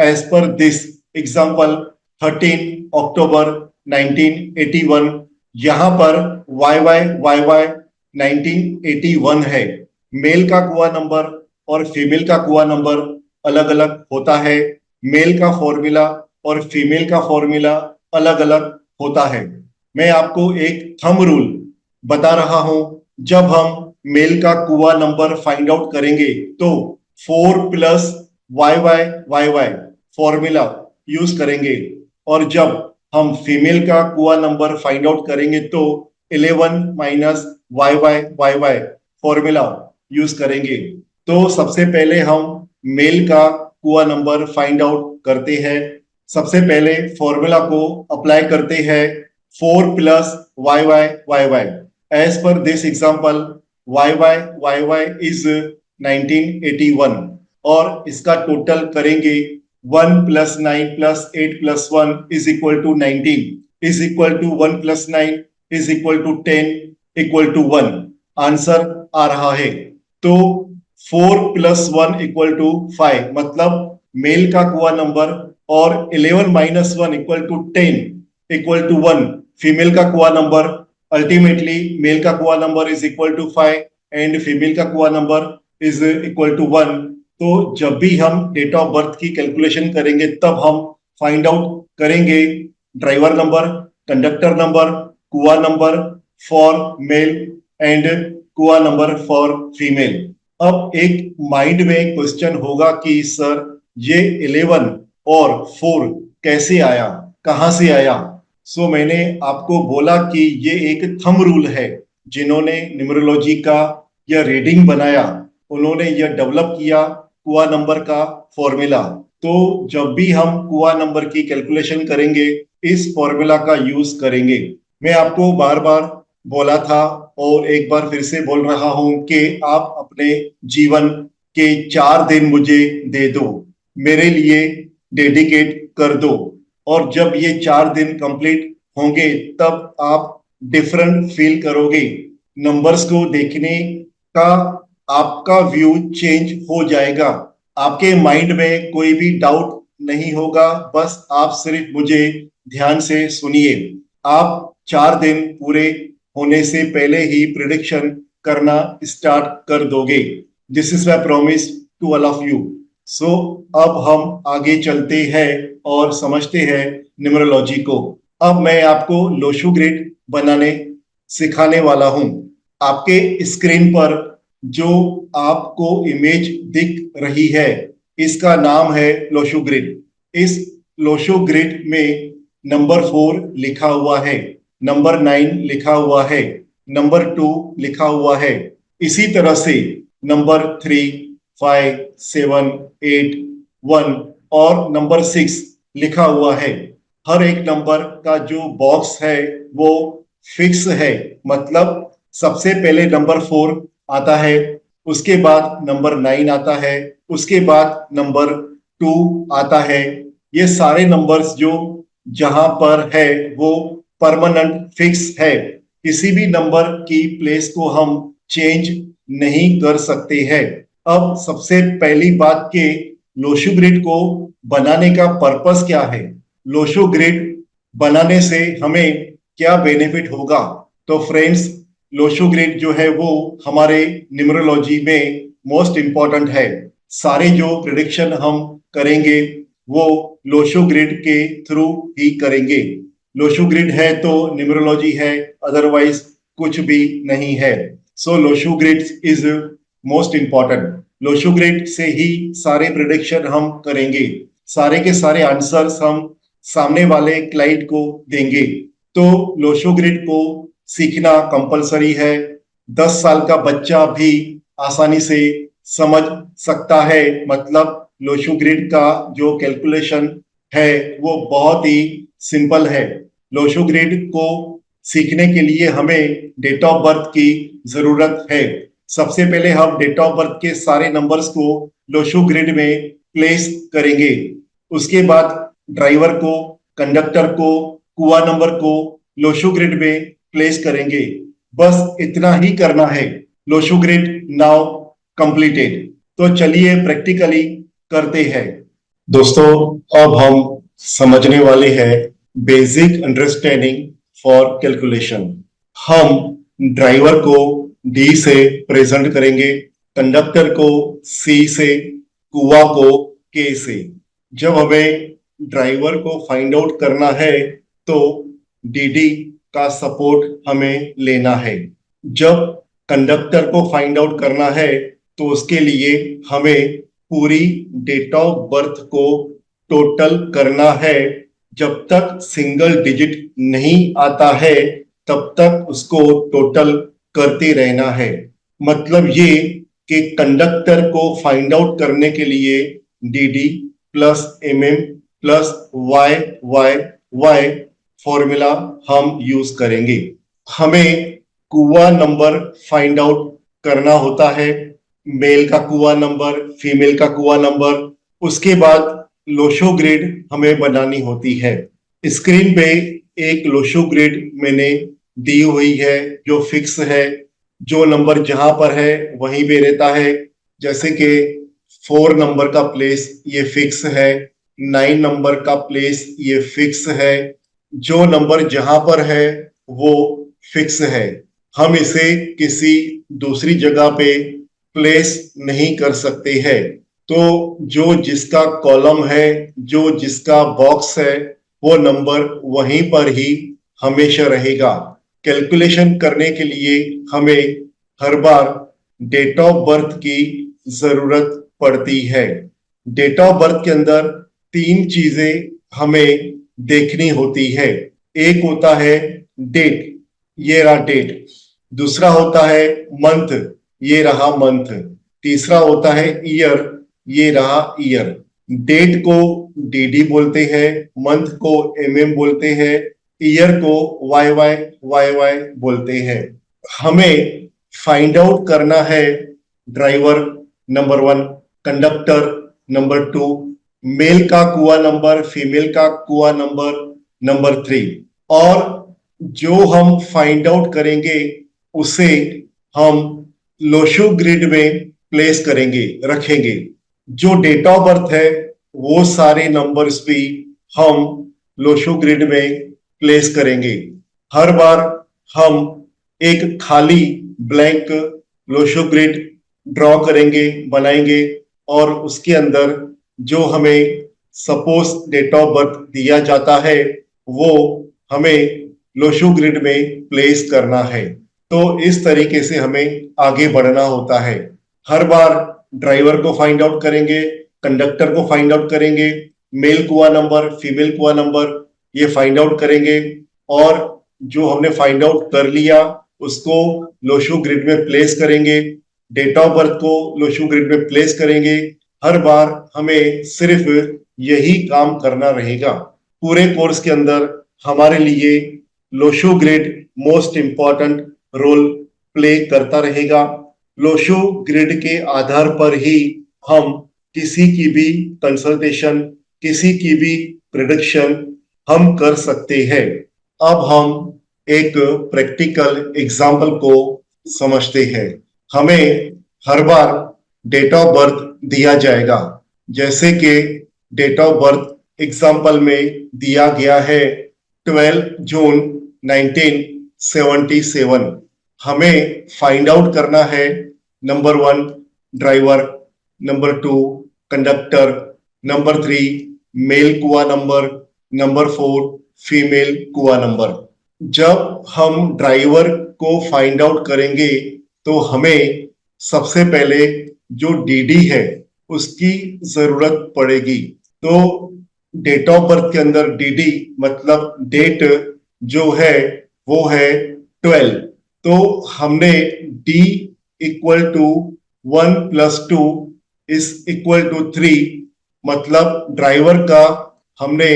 Speaker 1: एज पर दिस एग्जाम्पल 13 अक्टूबर 1981, यहाँ पर वाई वाई वाई वाई 1981 है। मेल का कुआ नंबर और फीमेल का कुआ नंबर अलग अलग होता है। मेल का फॉर्मूला और फीमेल का फॉर्मूला अलग अलग होता है। मैं आपको एक थंब रूल बता रहा हूं। जब हम मेल का कुआ नंबर फाइंड आउट करेंगे तो 4 + YY YY फॉर्मूला यूज करेंगे, और जब हम फीमेल का कुआ नंबर फाइंड आउट करेंगे तो 11 - YY YY फॉर्मूला यूज करेंगे। तो सबसे पहले हम मेल का कुआ नंबर फाइंड आउट करते हैं। सबसे पहले फॉर्मूला को अप्लाई करते हैं। 4 + YY YY। As per this example YY is 1981, और इसका टोटल करेंगे 1 + 9 + 8 + 1 = 19 1 + 9 = 10 = 1। आंसर आ रहा है। तो 4 + 1 = 5, मतलब मेल का कुआ नंबर, और 11 - 1 = 10 = 1 फीमेल का कुआ नंबर। अल्टीमेटली मेल का kua number is equal to 5 and female का kua number is equal to 1। तो जब भी हम डेट ऑफ बर्थ की कैलकुलेशन करेंगे तब हम फाइंड आउट करेंगे ड्राइवर नंबर, कंडक्टर नंबर, कुआ नंबर फॉर मेल एंड कुआ नंबर फॉर फीमेल। अब एक माइंड में क्वेश्चन होगा कि सर ये 11 और 4 कैसे आया, कहां से आया? सो मैंने आपको बोला कि ये एक थंब रूल है। जिन्होंने न्यूमरोलॉजी का यह रीडिंग बनाया उन्होंने यह डेवलप किया कुआ नंबर का फॉर्मूला। तो जब भी हम कुआ नंबर की कैलकुलेशन करेंगे इस फॉर्मूला का यूज करेंगे। मैं आपको बार बार बोला था और एक बार फिर से बोल रहा हूं कि आप अपने जीवन के 4 दिन मुझे दे दो, मेरे लिए डेडिकेट कर दो, और जब ये 4 दिन कंप्लीट होंगे तब आप डिफरेंट फील करोगे। नंबर्स को देखने का आपका व्यू चेंज हो जाएगा। आपके माइंड में कोई भी डाउट नहीं होगा। बस आप सिर्फ मुझे ध्यान से सुनिए। आप 4 दिन पूरे होने से पहले ही प्रिडिक्शन करना स्टार्ट कर दोगे। This is my promise to all of you. So अब हम आगे चलते हैं और समझते हैं न्यूमरोलॉजी को। अब मैं आपको लोशो ग्रिड बनाने सिखाने वाला हूं। आपके स्क्रीन पर जो आपको इमेज दिख रही है इसका नाम है लोशो ग्रिड। इस लोशो ग्रिड में नंबर 4 लिखा हुआ है, नंबर 9 लिखा हुआ है, नंबर 2 लिखा हुआ है। इसी तरह से नंबर 3, 5, 7, 8, 1 और नंबर 6 लिखा हुआ है। हर एक नंबर का जो बॉक्स है वो फिक्स है, मतलब सबसे पहले नंबर 4 आता है, उसके बाद नंबर 9 आता है, उसके बाद नंबर 2 आता है। ये सारे नंबर्स जो जहां पर है वो परमानेंट फिक्स है। किसी भी नंबर की प्लेस को हम चेंज नहीं कर सकते हैं। अब सबसे पहली बात के लोशो ग्रिड को बनाने का पर्पस क्या है, लोशो ग्रिड बनाने से हमें क्या बेनिफिट होगा? तो फ्रेंड्स, लोशो ग्रिड जो है वो हमारे न्यूमरोलॉजी में मोस्ट इंपॉर्टेंट है। सारे जो प्रिडिक्शन हम करेंगे वो लोशो ग्रिड के थ्रू ही करेंगे। लोशो ग्रिड है तो न्यूमरोलॉजी है, अदरवाइज कुछ भी नहीं है। So Lo Shu grid is most important. Lo Shu grid से ही सारे प्रिडिक्शन हम करेंगे, सारे के सारे आंसर्स हम सामने वाले क्लाइंट को देंगे। तो लोशो ग्रिड को सीखना कंपलसरी है। 10 साल का बच्चा भी आसानी से समझ सकता है। मतलब लोशो ग्रिड का जो कैलकुलेशन है वो बहुत ही सिंपल है। लोशो ग्रिड को सीखने के लिए हमें डेट ऑफ बर्थ की जरूरत है। सबसे पहले हम डेट ऑफ बर्थ के सारे नंबर्स को लोशो ग्रिड में प्लेस करेंगे। उसके बाद ड्राइवर को, कंडक्टर को, कुआ नंबर को लोशो ग्रिड में प्लेस करेंगे। बस इतना ही करना है। Lo Shu grid now completed. तो चलिए प्रैक्टिकली करते हैं। दोस्तों, अब हम समझने वाले हैं बेसिक अंडरस्टैंडिंग फॉर कैलकुलेशन। हम ड्राइवर को डी से प्रेजेंट करेंगे, कंडक्टर को सी से, कुआ को के से। जब हमें ड्राइवर को फाइंड आउट करना है तो डीडी का सपोर्ट हमें लेना है। जब कंडक्टर को फाइंड आउट करना है तो उसके लिए हमें पूरी डेट ऑफ बर्थ को टोटल करना है। जब तक सिंगल डिजिट नहीं आता है तब तक उसको टोटल करते रहना है। मतलब ये कि कंडक्टर को फाइंड आउट करने के लिए DD plus MM plus Y Y Y formula हम यूज करेंगे। हमें कुआ नंबर फाइंड आउट करना होता है, मेल का कुआ नंबर, फीमेल का कुआ नंबर। उसके बाद लोशो ग्रिड हमें बनानी होती है। स्क्रीन पे एक लोशो ग्रिड मैंने दी हुई है जो फिक्स है। जो नंबर जहां पर है वहीं पे रहता है। जैसे कि 4 नंबर का प्लेस ये फिक्स है, 9 नंबर का प्लेस ये फिक्स है। जो नंबर जहां पर है वो फिक्स है। हम इसे किसी दूसरी जगह पे प्लेस नहीं कर सकते हैं। तो जो जिसका कॉलम है, जो जिसका बॉक्स है, वो नंबर वहीं पर ही हमेशा रहेगा। कैलकुलेशन करने के लिए हमें हर बार डेट ऑफ बर्थ की जरूरत पड़ती है। डेट ऑफ बर्थ के अंदर 3 चीजें हमें देखनी होती है। एक होता है डेट, ये रहा डेट। दूसरा होता है मंथ, ये रहा मंथ। तीसरा होता है ईयर, ये रहा ईयर। डेट को डीडी बोलते हैं, मंथ को एमएम बोलते हैं, ईयर को वाई वाई वाई वाई बोलते हैं। हमें फाइंड आउट करना है driver number 1, conductor number 2, male का कुआ नंबर, फीमेल का कुआ नंबर नंबर 3। और जो हम फाइंड आउट करेंगे उसे हम लोशो ग्रिड में प्लेस करेंगे, रखेंगे। जो डेट ऑफ बर्थ है वो सारे नंबर्स भी हम लोशो ग्रिड में प्लेस करेंगे। हर बार हम एक खाली ब्लैंक लोशो ग्रिड ड्रॉ करेंगे, बनाएंगे, और उसके अंदर जो हमें सपोज डेट ऑफ बर्थ दिया जाता है वो हमें लोशो ग्रिड में प्लेस करना है। तो इस तरीके से हमें आगे बढ़ना होता है। हर बार ड्राइवर को फाइंड आउट करेंगे, कंडक्टर को फाइंड आउट करेंगे, male kua number, female kua number ये फाइंड आउट करेंगे, और जो हमने फाइंड आउट कर लिया उसको लोशो ग्रिड में प्लेस करेंगे, डेट ऑफ बर्थ को लोशो ग्रिड में प्लेस करेंगे। हर बार हमें सिर्फ यही काम करना रहेगा। पूरे कोर्स के अंदर हमारे लिए Lo Shu grid most important role play करता रहेगा। लोशो ग्रिड के आधार पर ही हम किसी की भी कंसल्टेशन, किसी की भी प्रेडिक्शन हम कर सकते हैं। अब हम एक प्रैक्टिकल एग्जाम्पल को समझते हैं। हमें हर बार डेट ऑफ बर्थ दिया जाएगा। जैसे कि डेट ऑफ बर्थ एग्जाम्पल में दिया गया है 12 जून 1977। हमें फाइंड आउट करना है number 1 driver, number 2 conductor, number 3 male kua number, number 4 female kua number. जब हम ड्राइवर को फाइंड आउट करेंगे तो हमें सबसे पहले जो डीडी है उसकी जरूरत पड़ेगी। तो डेट ऑफ बर्थ के अंदर डीडी मतलब डेट जो है वो है 12। तो हमने डी इक्वल टू 1 + 2 = 3, मतलब ड्राइवर का हमने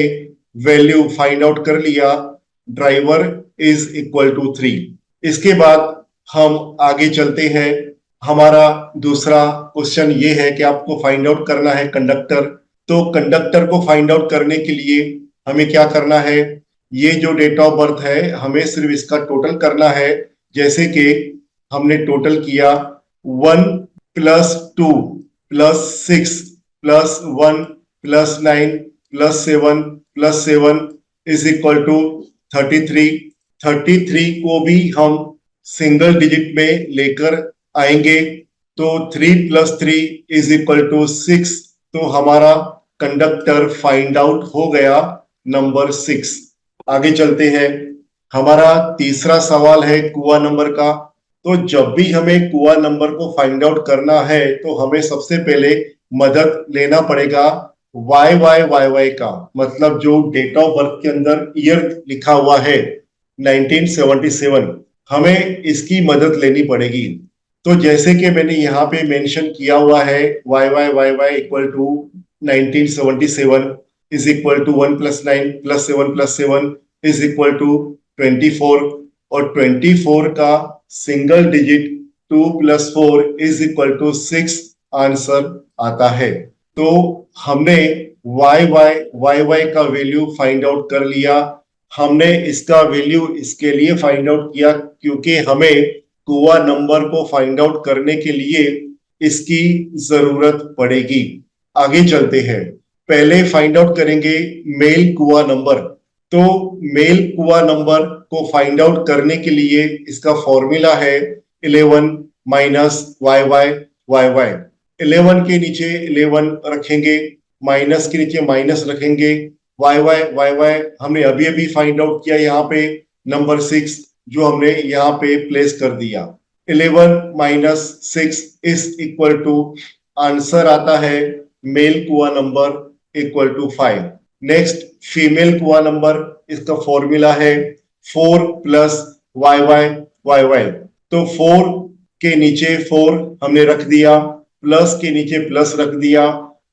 Speaker 1: वैल्यू फाइंड आउट कर लिया, ड्राइवर इज इक्वल टू 3। इसके बाद हम आगे चलते हैं। हमारा दूसरा क्वेश्चन ये है कि आपको फाइंड आउट करना है कंडक्टर। तो कंडक्टर को फाइंड आउट करने के लिए हमें क्या करना है, ये जो डेट ऑफ बर्थ है हमें सिर्फ इसका टोटल करना है। जैसे कि हमने टोटल किया 1 + 2 + 6 + 1 + 9 + 7 इज इक्वल टू 33। 33 को भी हम सिंगल डिजिट में लेकर आएंगे तो 3 + 3 इज इक्वल टू 6। तो हमारा कंडक्टर फाइंड आउट हो गया, नंबर 6। आगे चलते हैं। हमारा तीसरा सवाल है कुआ नंबर का। तो जब भी हमें कुआ नंबर को फाइंड आउट करना है तो हमें सबसे पहले मदद लेना पड़ेगा वाई वाई वाई वाई का, मतलब जो डेट ऑफ बर्थ के अंदर ईयर लिखा हुआ है 1977, हमें इसकी मदद लेनी पड़ेगी। तो जैसे कि मैंने यहाँ पे मेंशन किया हुआ है Y Y Y Y equal to 1977 is equal to 1 + 9 + 7 + 7 is equal to 24, और 24 का single digit 2 + 4 is equal to 6 answer आता है। तो हमने वाई वाई वाई वाई का वैल्यू फाइंड आउट कर लिया। हमने इसका वैल्यू इसके लिए फाइंड आउट किया क्योंकि हमें कुआ नंबर को फाइंड आउट करने के लिए इसकी जरूरत पड़ेगी। आगे चलते हैं। पहले फाइंड आउट करेंगे मेल कुआ नंबर। तो मेल कुआ नंबर को फाइंड आउट करने के लिए इसका फॉर्मूला है 11 - वाई वाई वाई वाई। 11 के नीचे 11 रखेंगे, माइनस के नीचे माइनस रखेंगे, वाई वाई वाई वाई हमने अभी अभी फाइंड आउट किया यहाँ पे नंबर 6 जो हमने यहाँ पे प्लेस कर दिया। 11 - 6 इज इक्वल टू आंसर आता है male kua number equal to 5। Next female kua number, इसका फॉर्मूला है 4 + वाई वाई वाई वाई। तो 4 के नीचे 4 हमने रख दिया, प्लस के नीचे प्लस रख दिया,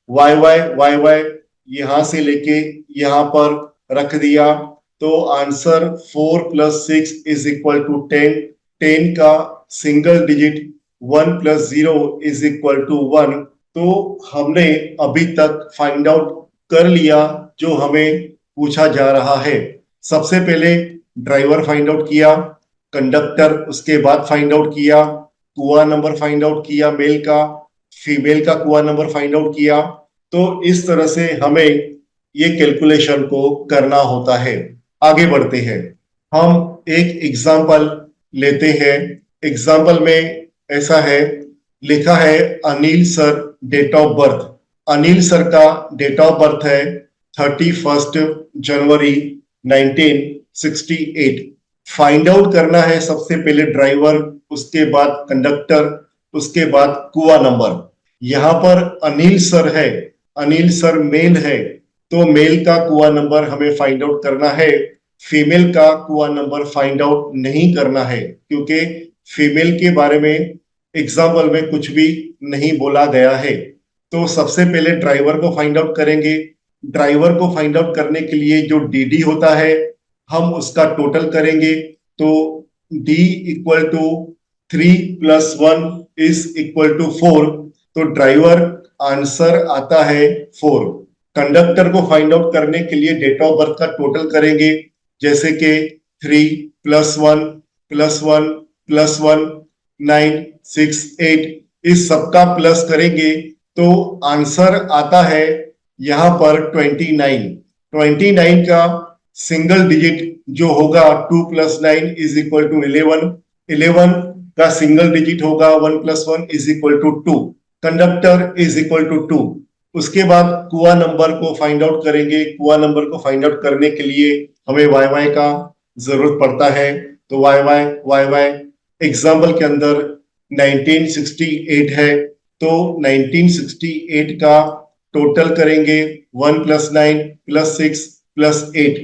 Speaker 1: वाई वाई वाई वाई यहां से लेके यहां पर रख दिया। तो आंसर 4 + 6 इज इक्वल टू 10। 10 का single digit 1 + 0 is equal to 1। तो हमने अभी तक फाइंड आउट कर लिया जो हमें पूछा जा रहा है। सबसे पहले ड्राइवर फाइंड आउट किया, कंडक्टर उसके बाद फाइंड आउट किया, कुआ नंबर फाइंड आउट किया मेल का, फीमेल का कुआ नंबर फाइंड आउट किया। तो इस तरह से हमें ये कैलकुलेशन को करना होता है। आगे बढ़ते हैं। हम एक एग्जाम्पल लेते हैं। एग्जाम्पल में ऐसा है, लिखा है Anil sir date of birth. Anil sir का डेट ऑफ बर्थ है 31 जनवरी 1968। फाइंड आउट करना है सबसे पहले ड्राइवर, उसके बाद कंडक्टर, उसके बाद कुआ नंबर। यहाँ पर अनिल सर है, अनिल सर मेल है, तो मेल का कुआ नंबर हमें फाइंड आउट करना है। फीमेल का कुआ नंबर फाइंड आउट नहीं करना है क्योंकि फीमेल के बारे में एग्जाम्पल में कुछ भी नहीं बोला गया है। तो सबसे पहले ड्राइवर को फाइंड आउट करेंगे। ड्राइवर को फाइंड आउट करने के लिए जो डी होता है हम उसका टोटल करेंगे। तो D equal to 3 + 1 is equal to 4। तो ड्राइवर आंसर आता है 4। कंडक्टर को फाइंड आउट करने के लिए डेट ऑफ बर्थ का टोटल करेंगे, जैसे कि 3 + 1 + 1 + 1 9 6 8 इस सबका प्लस करेंगे तो आंसर आता है यहां पर 29। 29 का सिंगल डिजिट जो होगा 2 + 9 इज इक्वल टू 11। 11 का सिंगल डिजिट होगा 1 + 1 is equal to 2। Conductor is equal to 2। उसके बाद कुआ नंबर को फाइंड आउट करेंगे। कुआ नंबर को फाइंड आउट करने के लिए हमें वाई वाई का जरूरत पड़ता है। तो Y Y Y Y example के अंदर 1968 है, तो 1968 का टोटल करेंगे 1 + 9 + 6 + 8,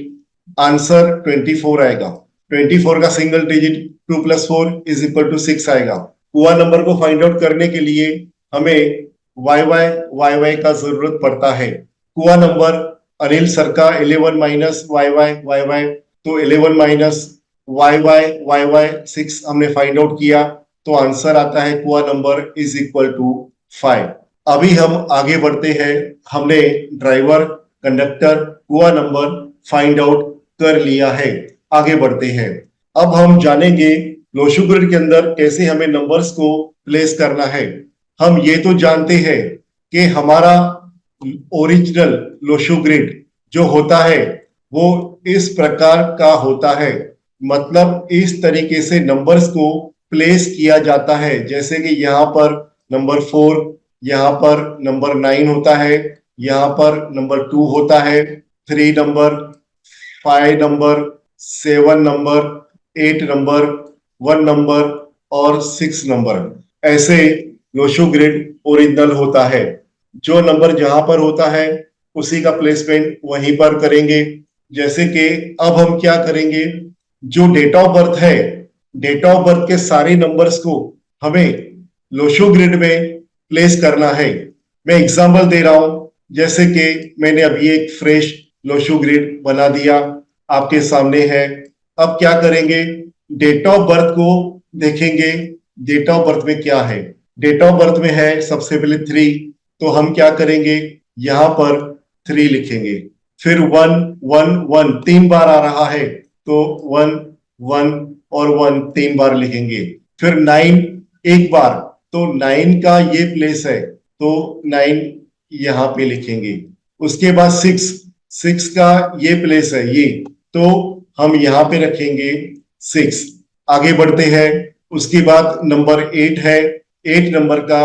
Speaker 1: आंसर 24 आएगा। 24 का single digit 2 + 4 is equal to 6 आएगा। कुआ नंबर को फाइंड आउट करने के लिए हमें वाई वाई वाई वाई का जरूरत पड़ता है। कुआ नंबर अनिल सर का 11 - वाई वाई वाई वाई, तो 11 - वाई वाई वाई वाई 6 हमने फाइंड आउट किया, तो आंसर आता है कुआ नंबर इज इक्वल टू 5। अभी हम आगे बढ़ते हैं। हमने ड्राइवर, कंडक्टर, कुआ नंबर फाइंड आउट कर लिया है। आगे बढ़ते हैं। अब हम जानेंगे लोशो ग्रिड के अंदर कैसे हमें नंबर्स को प्लेस करना है। हम ये तो जानते हैं कि हमारा ओरिजिनल लोशो ग्रिड जो होता है वो इस प्रकार का होता है, मतलब इस तरीके से नंबर्स को प्लेस किया जाता है। जैसे कि यहाँ पर नंबर 4, यहाँ पर नंबर 9 होता है, यहाँ पर नंबर 2 होता है, 3 number, 5 number, 7 number, 8 number, 1 number और 6 नंबर। ऐसे लोशो ग्रिड ओरिजिनल होता है। जो नंबर जहां पर होता है उसी का प्लेसमेंट वहीं पर करेंगे। जैसे कि अब हम क्या करेंगे, जो डेट ऑफ बर्थ है, डेट ऑफ बर्थ के सारे नंबर्स को हमें लोशो ग्रिड में प्लेस करना है। मैं एग्जांपल दे रहा हूं, जैसे कि मैंने अभी एक फ्रेश लोशो ग्रिड बना दिया, आपके सामने है। अब क्या करेंगे, डेट ऑफ बर्थ को देखेंगे। डेट ऑफ बर्थ में क्या है, डेट ऑफ बर्थ में है सबसे पहले 3, तो हम क्या करेंगे, यहां पर 3 लिखेंगे। फिर 1 1 1 3 बार आ रहा है, तो 1 1 और 1 3 बार लिखेंगे। फिर 9 एक बार, तो 9 का ये प्लेस है, तो 9 यहाँ पे लिखेंगे। उसके बाद 6 का ये प्लेस है ये, तो हम यहाँ पे रखेंगे 6। आगे बढ़ते हैं। उसके बाद नंबर 8 है, 8 नंबर का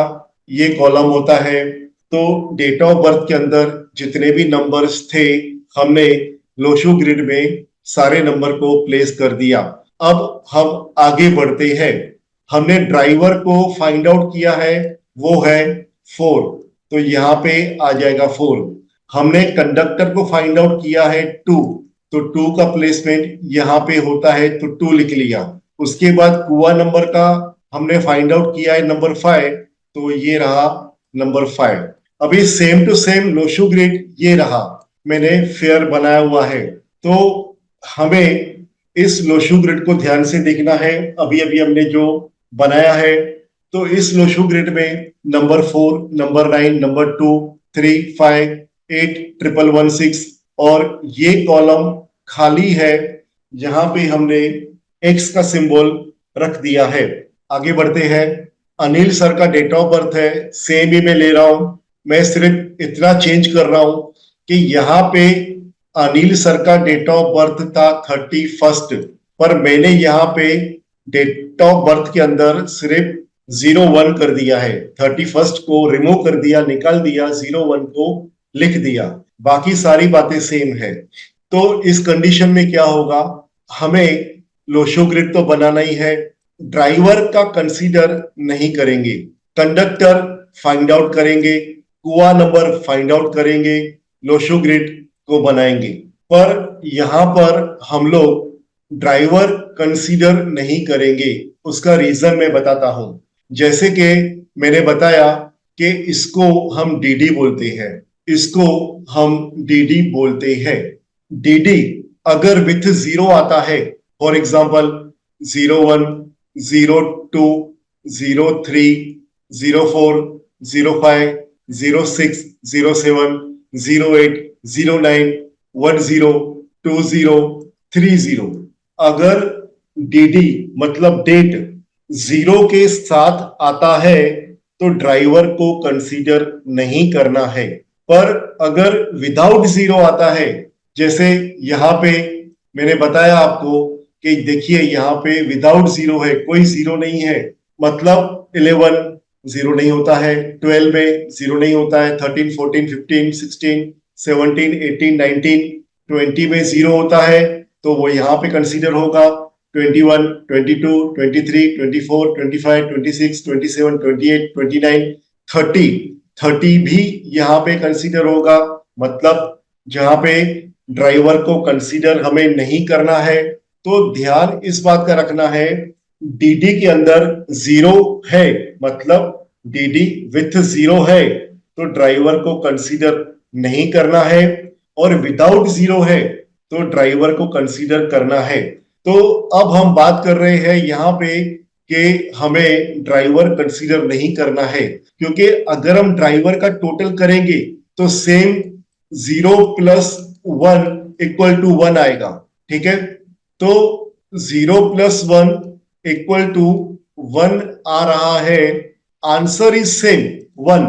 Speaker 1: ये कॉलम होता है। तो डेट ऑफ बर्थ के अंदर जितने भी नंबर्स थे हमने लोशो ग्रिड में सारे नंबर को प्लेस कर दिया। अब हम आगे बढ़ते हैं। हमने ड्राइवर को फाइंड आउट किया है, वो है 4, तो यहाँ पे आ जाएगा 4। हमने कंडक्टर को फाइंड आउट किया है 2, तो 2 का प्लेसमेंट यहाँ पे होता है, तो 2 लिख लिया। उसके बाद कुआ नंबर का हमने फाइंड आउट किया है नंबर 5, तो ये रहा नंबर 5। अभी same to same Lo Shu grid ये रहा, मैंने फेयर बनाया हुआ है। तो हमें इस लोशो ग्रिड को ध्यान से देखना है। अभी अभी हमने जो बनाया है, तो इस लोशो ग्रिड में नंबर 4, नंबर 9, नंबर 2, 3, 5, 8, 1116 और ये कॉलम खाली है जहां पे हमने एक्स का सिंबल रख दिया है। आगे बढ़ते हैं। अनिल सर का डेट ऑफ बर्थ है, सेम ही मैं ले रहा हूं। मैं सिर्फ इतना चेंज कर रहा हूं कि यहाँ पे अनिल सर का डेट ऑफ बर्थ था 31, पर मैंने यहाँ पे डेट ऑफ बर्थ के अंदर सिर्फ 01 कर दिया है। 31 को रिमूव कर दिया, निकाल दिया, 01 को लिख दिया। बाकी सारी बातें सेम है। तो इस कंडीशन में क्या होगा, हमें लोशो ग्रिड तो बनाना ही है, ड्राइवर का कंसीडर नहीं करेंगे, कंडक्टर फाइंड आउट करेंगे, कुआ नंबर फाइंड आउट करेंगे, लोशो ग्रिड को बनाएंगे। पर यहां पर हम लोग ड्राइवर कंसीडर नहीं करेंगे। उसका रीजन मैं बताता हूं। जैसे कि मैंने बताया कि इसको हम डीडी बोलते हैं, इसको हम डीडी बोलते हैं। डीडी अगर विथ 0 आता है, फॉर एग्जाम्पल 01, 02, 03, 04, 05, 06, 07, 08, 09, 10, 20, 30, अगर डीडी मतलब डेट 0 के साथ आता है तो ड्राइवर को कंसीडर नहीं करना है। पर अगर विदाउट 0 आता है, जैसे यहाँ पे मैंने बताया आपको कि देखिए यहाँ पे विदाउट 0 है, कोई 0 नहीं है, मतलब 11 0 नहीं होता है, 12 में 0 नहीं होता है, 13, 14, 15, 16, 17, 18, 19, 20 में 0 होता है, तो वो यहाँ पे कंसीडर होगा। 21, 22, 23, 24, 25, 26, 27, 28, 29, 30 भी यहाँ पे कंसीडर होगा। मतलब जहां पे ड्राइवर को कंसीडर हमें नहीं करना है, तो ध्यान इस बात का रखना है, डीडी के अंदर 0 है, मतलब डीडी विथ 0 है तो ड्राइवर को कंसीडर नहीं करना है, और विदाउट 0 है तो ड्राइवर को कंसीडर करना है। तो अब हम बात कर रहे हैं यहाँ पे कि हमें ड्राइवर कंसीडर नहीं करना है, क्योंकि अगर हम ड्राइवर का टोटल करेंगे तो सेम 0 + 1 = 1 आएगा। ठीक है। तो 0+1 = 1 आ रहा है। Answer is same 1,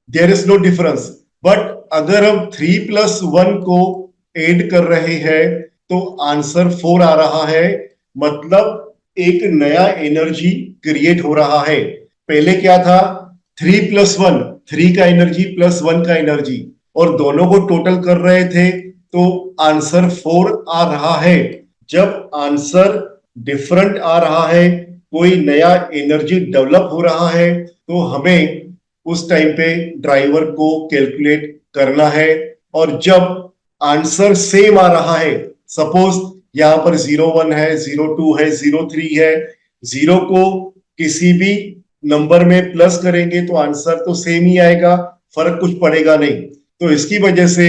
Speaker 1: there is no difference. But अगर हम 3+1 को ऐड कर रहे हैं तो आंसर 4 आ रहा है। मतलब एक नया एनर्जी क्रिएट हो रहा है। पहले क्या था, 3+1, 3 का एनर्जी प्लस 1 का एनर्जी, और दोनों को टोटल कर रहे थे तो आंसर 4 आ रहा है। जब आंसर डिफरेंट आ रहा है, कोई नया एनर्जी डेवलप हो रहा है, तो हमें उस टाइम पे ड्राइवर को कैलकुलेट करना है। और जब आंसर सेम आ रहा है, सपोज यहां पर 0 1 है, 0 2 है, 0 3 है, 0 को किसी भी नंबर में प्लस करेंगे तो आंसर तो सेम ही आएगा, फर्क कुछ पड़ेगा नहीं। तो इसकी वजह से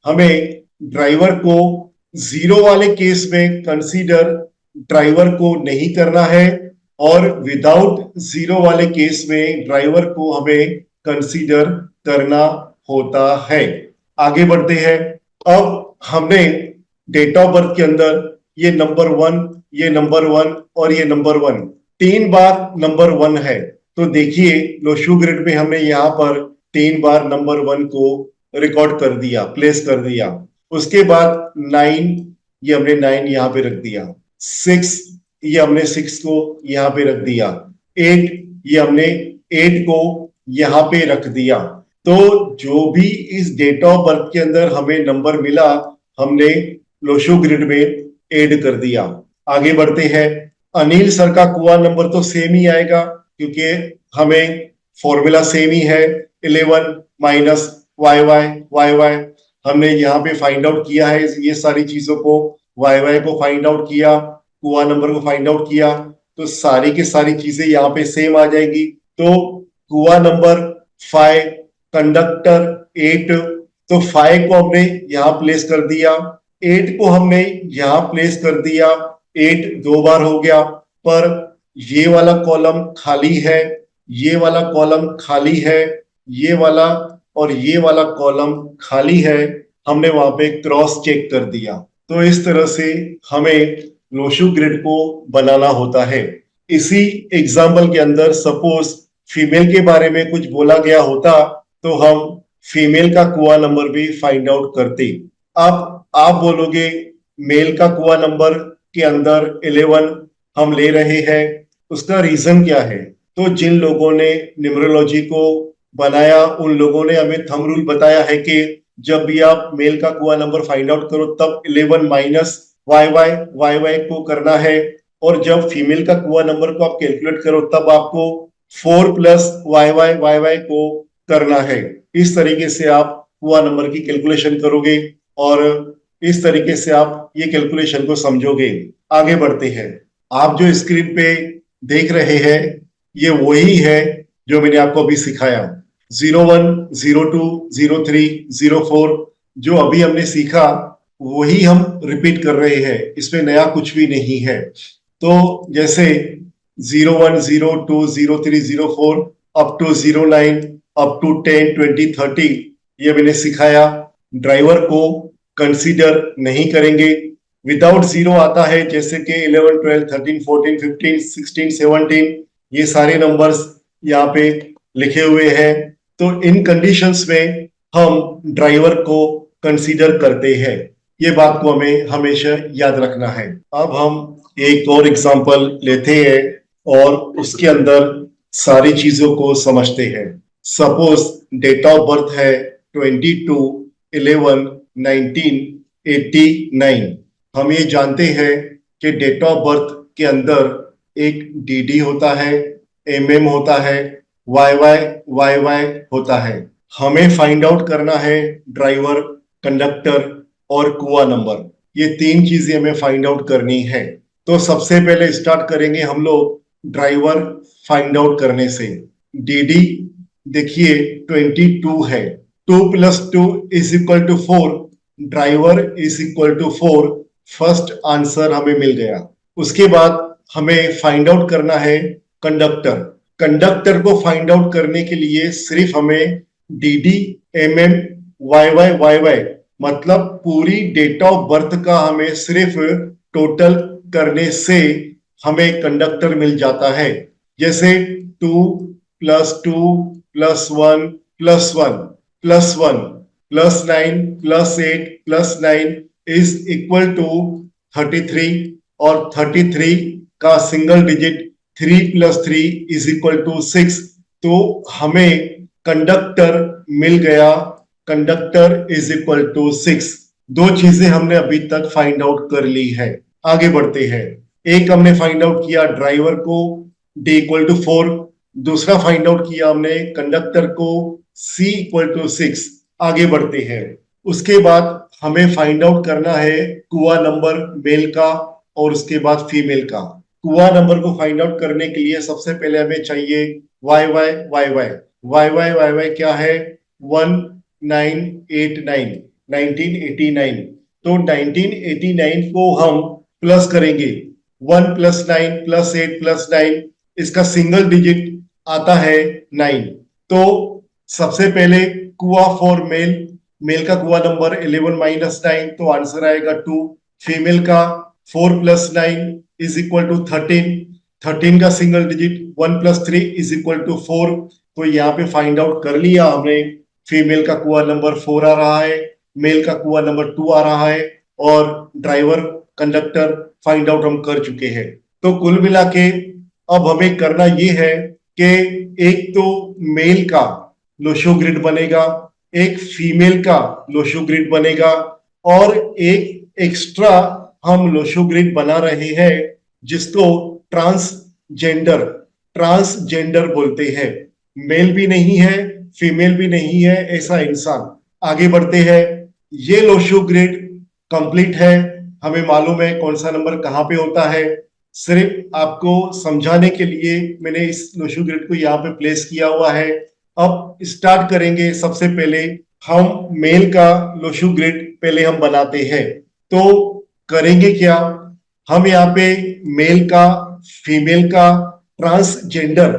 Speaker 1: हमें ड्राइवर को 0 वाले केस में कंसीडर ड्राइवर को नहीं करना है, और विदाउट 0 वाले केस में ड्राइवर को हमें कंसीडर करना होता है। आगे बढ़ते हैं। अब हमने डेट ऑफ बर्थ के अंदर ये नंबर 1, ये नंबर 1 और ये नंबर 1, 3 बार नंबर 1 है। तो देखिए लोशू ग्रिड में हमने यहाँ पर 3 बार नंबर 1 को रिकॉर्ड कर दिया, प्लेस कर दिया। उसके बाद 9, ये हमने 9 यहाँ पे रख दिया। 6, ये हमने 6 को यहाँ पे रख दिया। 8, ये हमने 8 को यहाँ पे रख दिया। तो जो भी इस डेट ऑफ बर्थ के अंदर हमें नंबर मिला, हमने लोशो ग्रिड में ऐड कर दिया। आगे बढ़ते हैं। अनिल सर का कुआ नंबर तो सेम ही आएगा, क्योंकि हमें फॉर्मूला सेम ही है। 11 minus Y Y Y Y, हमने यहाँ पे फाइंड आउट किया है ये सारी चीजों को। वाई वाई को फाइंड आउट किया, कुआ नंबर को फाइंड आउट किया, तो सारी की सारी चीजें यहाँ पे सेम आ जाएगी। तो कुआ नंबर 5, कंडक्टर 8, तो 5 को हमने यहाँ प्लेस कर दिया, 8 को हमने यहाँ प्लेस कर दिया। 8 2 बार हो गया, पर ये वाला कॉलम खाली है, ये वाला कॉलम खाली है, ये वाला और ये वाला कॉलम खाली है। हमने वहां पे क्रॉस चेक कर दिया। तो इस तरह से हमें लोशू ग्रिड को बनाना होता है। इसी एग्जाम्पल के अंदर सपोज फीमेल के बारे में कुछ बोला गया होता तो हम फीमेल का कुआ नंबर भी फाइंड आउट करते। अब आप बोलोगे मेल का कुआ नंबर के अंदर 11 हम ले रहे हैं, उसका रीजन क्या है? तो जिन लोगों ने न्यूमरोलॉजी को बनाया उन लोगों ने हमें थंब रूल बताया है कि जब भी आप मेल का कुआ नंबर फाइंड आउट करो तब 11 minus Y Y Y Y को करना है, और जब फीमेल का कुआ नंबर को आप कैलकुलेट करो तब आपको 4 plus Y Y Y Y को करना है। इस तरीके से आप कुआ नंबर की कैलकुलेशन करोगे और इस तरीके से आप ये कैलकुलेशन को समझोगे। आगे बढ़ते हैं। आप जो स्क्रीन पे देख रहे हैं ये वही है जो मैंने आपको अभी सिखाया। 01, 02, 03, 04 जो अभी हमने सीखा वही हम रिपीट कर रहे हैं, इसमें नया कुछ भी नहीं है। तो जैसे 01, 02, 03, 04 अप टू 09 अप टू 10, 20, 30 ये मैंने सिखाया। ड्राइवर को कंसीडर नहीं करेंगे। विदाउट 0 आता है जैसे कि 11, 12, 13, 14, 15, 16, 17, ये सारे नंबर्स यहाँ पे लिखे हुए हैं। तो इन कंडीशंस में हम ड्राइवर को कंसीडर करते हैं। ये बात को हमें हमेशा याद रखना है। अब हम एक और एग्जांपल लेते हैं और उसके अंदर सारी चीजों को समझते हैं। सपोज डेट ऑफ बर्थ है 22/11/1989। हम ये जानते हैं कि डेट ऑफ बर्थ के अंदर एक डीडी होता है, एमएम होता है, वाई वाई वाई वाई होता है। हमें फाइंड आउट करना है ड्राइवर, कंडक्टर और कुआ नंबर। ये 3 चीजें हमें फाइंड आउट करनी है। तो सबसे पहले स्टार्ट करेंगे हम लोग ड्राइवर फाइंड आउट करने से। डीडी देखिए 22 है, 2 + 2 = 4, ड्राइवर = 4। फर्स्ट आंसर हमें मिल गया। उसके बाद हमें फाइंड आउट करना है कंडक्टर। कंडक्टर को फाइंड आउट करने के लिए सिर्फ हमें DD, MM, Y Y Y Y मतलब पूरी डेट ऑफ बर्थ का हमें सिर्फ टोटल करने से हमें कंडक्टर मिल जाता है। जैसे 2 + 2 + 1 + 1 +9 +8 +9 इज इक्वल टू 33, और 33 का single digit 3 + 3 is equal to 6। तो हमें कंडक्टर मिल गया, कंडक्टर इज इक्वल टू 6। दो चीजें हमने अभी तक फाइंड आउट कर ली है। आगे बढ़ते हैं। एक हमने फाइंड आउट किया ड्राइवर को d इक्वल टू 4, दूसरा फाइंड आउट किया हमने कंडक्टर को c इक्वल टू 6। आगे बढ़ते हैं। उसके बाद हमें फाइंड आउट करना है कुआ नंबर मेल का और उसके बाद फीमेल का। कुआ नंबर को फाइंड आउट करने के लिए सबसे पहले हमें चाहिए Y Y Y Y Y Y Y Y क्या है? 1989, 1989। तो 1989 को हम प्लस करेंगे। 1 + 9 + 8 + 9, इसका सिंगल डिजिट आता है 9। तो सबसे पहले कुआ फॉर मेल, मेल का कुआ नंबर 11 - 9, तो आंसर आएगा 2। फीमेल का 4 + 9 इज इक्वल टू 13, 13 का single digit 1 + 3 is equal to 4। तो यहाँ पे फाइंड आउट कर लिया हमने। फीमेल का कुआ नंबर 4 आ रहा है, मेल का कुआ नंबर 2 आ रहा है, और ड्राइवर कंडक्टर फाइंड आउट हम कर चुके हैं। तो कुल मिला के अब हमें करना ये है कि एक तो मेल का लोशो ग्रिड बनेगा, एक फीमेल का लोशो ग्रिड बनेगा, और एक एक्स्ट्रा हम लोशो ग्रिड बना रहे हैं जिसको ट्रांसजेंडर ट्रांसजेंडर बोलते हैं। मेल भी नहीं है, फीमेल भी नहीं है ऐसा इंसान। आगे बढ़ते हैं। ये लोशो ग्रिड कंप्लीट है, हमें मालूम है कौन सा नंबर कहाँ पे होता है। सिर्फ आपको समझाने के लिए मैंने इस लोशो ग्रिड को यहाँ पे प्लेस किया हुआ है। अब स्टार्ट करेंगे। सबसे पहले हम मेल का लोशो ग्रिड पहले हम बनाते हैं। तो करेंगे क्या, हम यहाँ पे मेल का, फीमेल का, ट्रांसजेंडर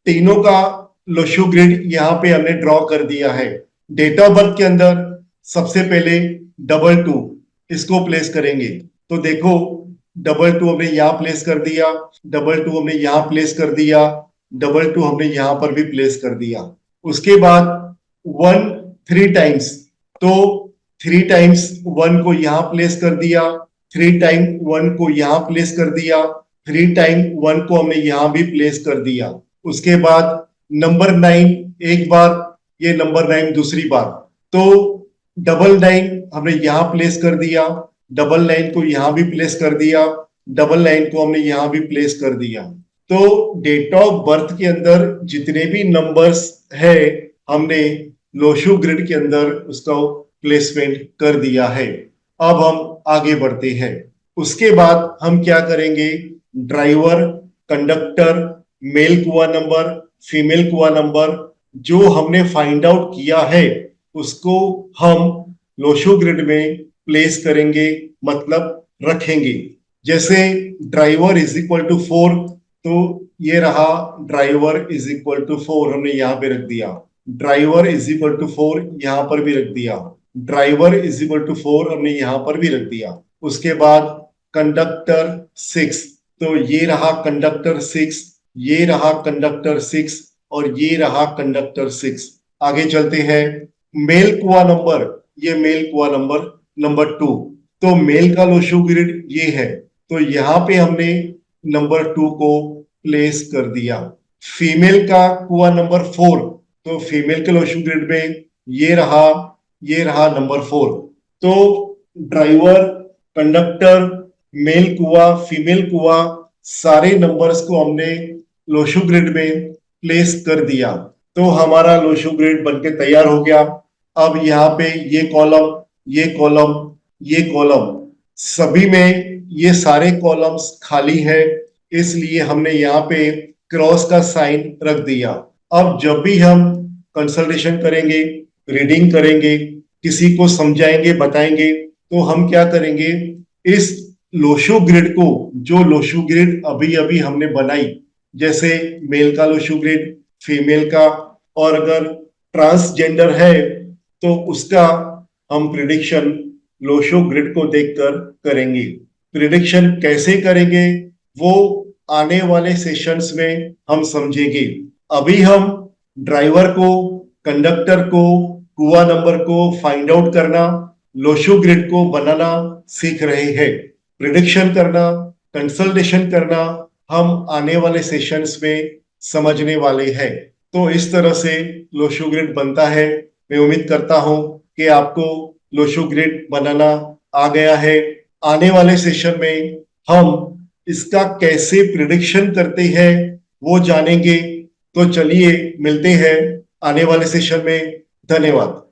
Speaker 1: तीनों का लोशो ग्रिड यहाँ पे हमने ड्रॉ कर दिया है। डेट ऑफ बर्थ के अंदर सबसे पहले 22 इसको प्लेस करेंगे। तो देखो 22 हमने यहाँ प्लेस कर दिया, 22 हमने यहाँ प्लेस कर दिया, 22 हमने यहाँ पर भी प्लेस कर दिया। उसके बाद 1 3 टाइम्स, तो 3 टाइम्स 1 को यहाँ प्लेस कर दिया, 3 टाइम 1 को यहाँ प्लेस कर दिया, 3 टाइम 1 को हमने यहाँ भी प्लेस कर दिया। उसके बाद नंबर 9 एक बार, ये नंबर 9 दूसरी बार। तो 99 हमने यहाँ प्लेस कर दिया, 99 को यहाँ भी प्लेस कर दिया, 99 को हमने यहाँ भी प्लेस कर दिया। तो डेट ऑफ बर्थ के अंदर जितने भी नंबर्स है हमने लोशो ग्रिड के अंदर उसका प्लेसमेंट कर दिया है। अब हम आगे बढ़ते हैं। उसके बाद हम क्या करेंगे, driver, conductor, male kua number, female kua number जो हमने फाइंड आउट किया है उसको हम लोशो ग्रिड में प्लेस करेंगे, मतलब रखेंगे। जैसे ड्राइवर इज इक्वल टू 4, तो ये रहा ड्राइवर इज इक्वल टू 4 हमने यहाँ पे रख दिया। ड्राइवर इज इक्वल टू 4 यहाँ पर भी रख दिया। ड्राइवर इज इक्वल टू 4 हमने यहाँ पर भी रख दिया। उसके बाद कंडक्टर 6, तो ये रहा कंडक्टर 6, ये रहा कंडक्टर 6, और ये रहा कंडक्टर 6। आगे चलते हैं। मेल कुआ नंबर, ये मेल कुआ नंबर नंबर 2, तो मेल का लोशो ग्रिड ये है, तो यहाँ पे हमने नंबर 2 को प्लेस कर दिया। फीमेल का कुआ नंबर 4, तो फीमेल के लोशो ग्रिड में ये रहा नंबर 4। तो ड्राइवर, कंडक्टर, मेल कुआ, फीमेल कुआ सारे नंबर्स को हमने लोशो ग्रिड में प्लेस कर दिया। तो हमारा लोशो ग्रिड बनके तैयार हो गया। अब यहाँ पे ये कॉलम, ये कॉलम, ये कॉलम, सभी में ये सारे कॉलम्स खाली है, इसलिए हमने यहाँ पे क्रॉस का साइन रख दिया। अब जब भी हम कंसल्टेशन करेंगे, रीडिंग करेंगे, किसी को समझाएंगे, बताएंगे, तो हम क्या करेंगे, इस लोशो ग्रिड को, जो लोशो ग्रिड अभी अभी हमने बनाई, जैसे मेल का लोशो ग्रिड, फीमेल का, और अगर ट्रांसजेंडर है तो उसका हम प्रिडिक्शन लोशो ग्रिड को देखकर करेंगे। प्रिडिक्शन कैसे करेंगे वो आने वाले सेशंस में हम समझेंगे। अभी हम ड्राइवर को, कंडक्टर को, कुआ नंबर को फाइंड आउट करना, लोशो ग्रिड को बनाना सीख रहे हैं। प्रिडिक्शन करना, कंसल्टेशन करना हम आने वाले सेशंस में समझने वाले हैं। तो इस तरह से लोशो ग्रिड बनता है। मैं उम्मीद करता हूं कि आपको लोशो ग्रिड बनाना आ गया है। आने वाले सेशन में हम इसका कैसे प्रिडिक्शन करते हैं वो जानेंगे। तो चलिए मिलते हैं आने वाले सेशन में। धन्यवाद।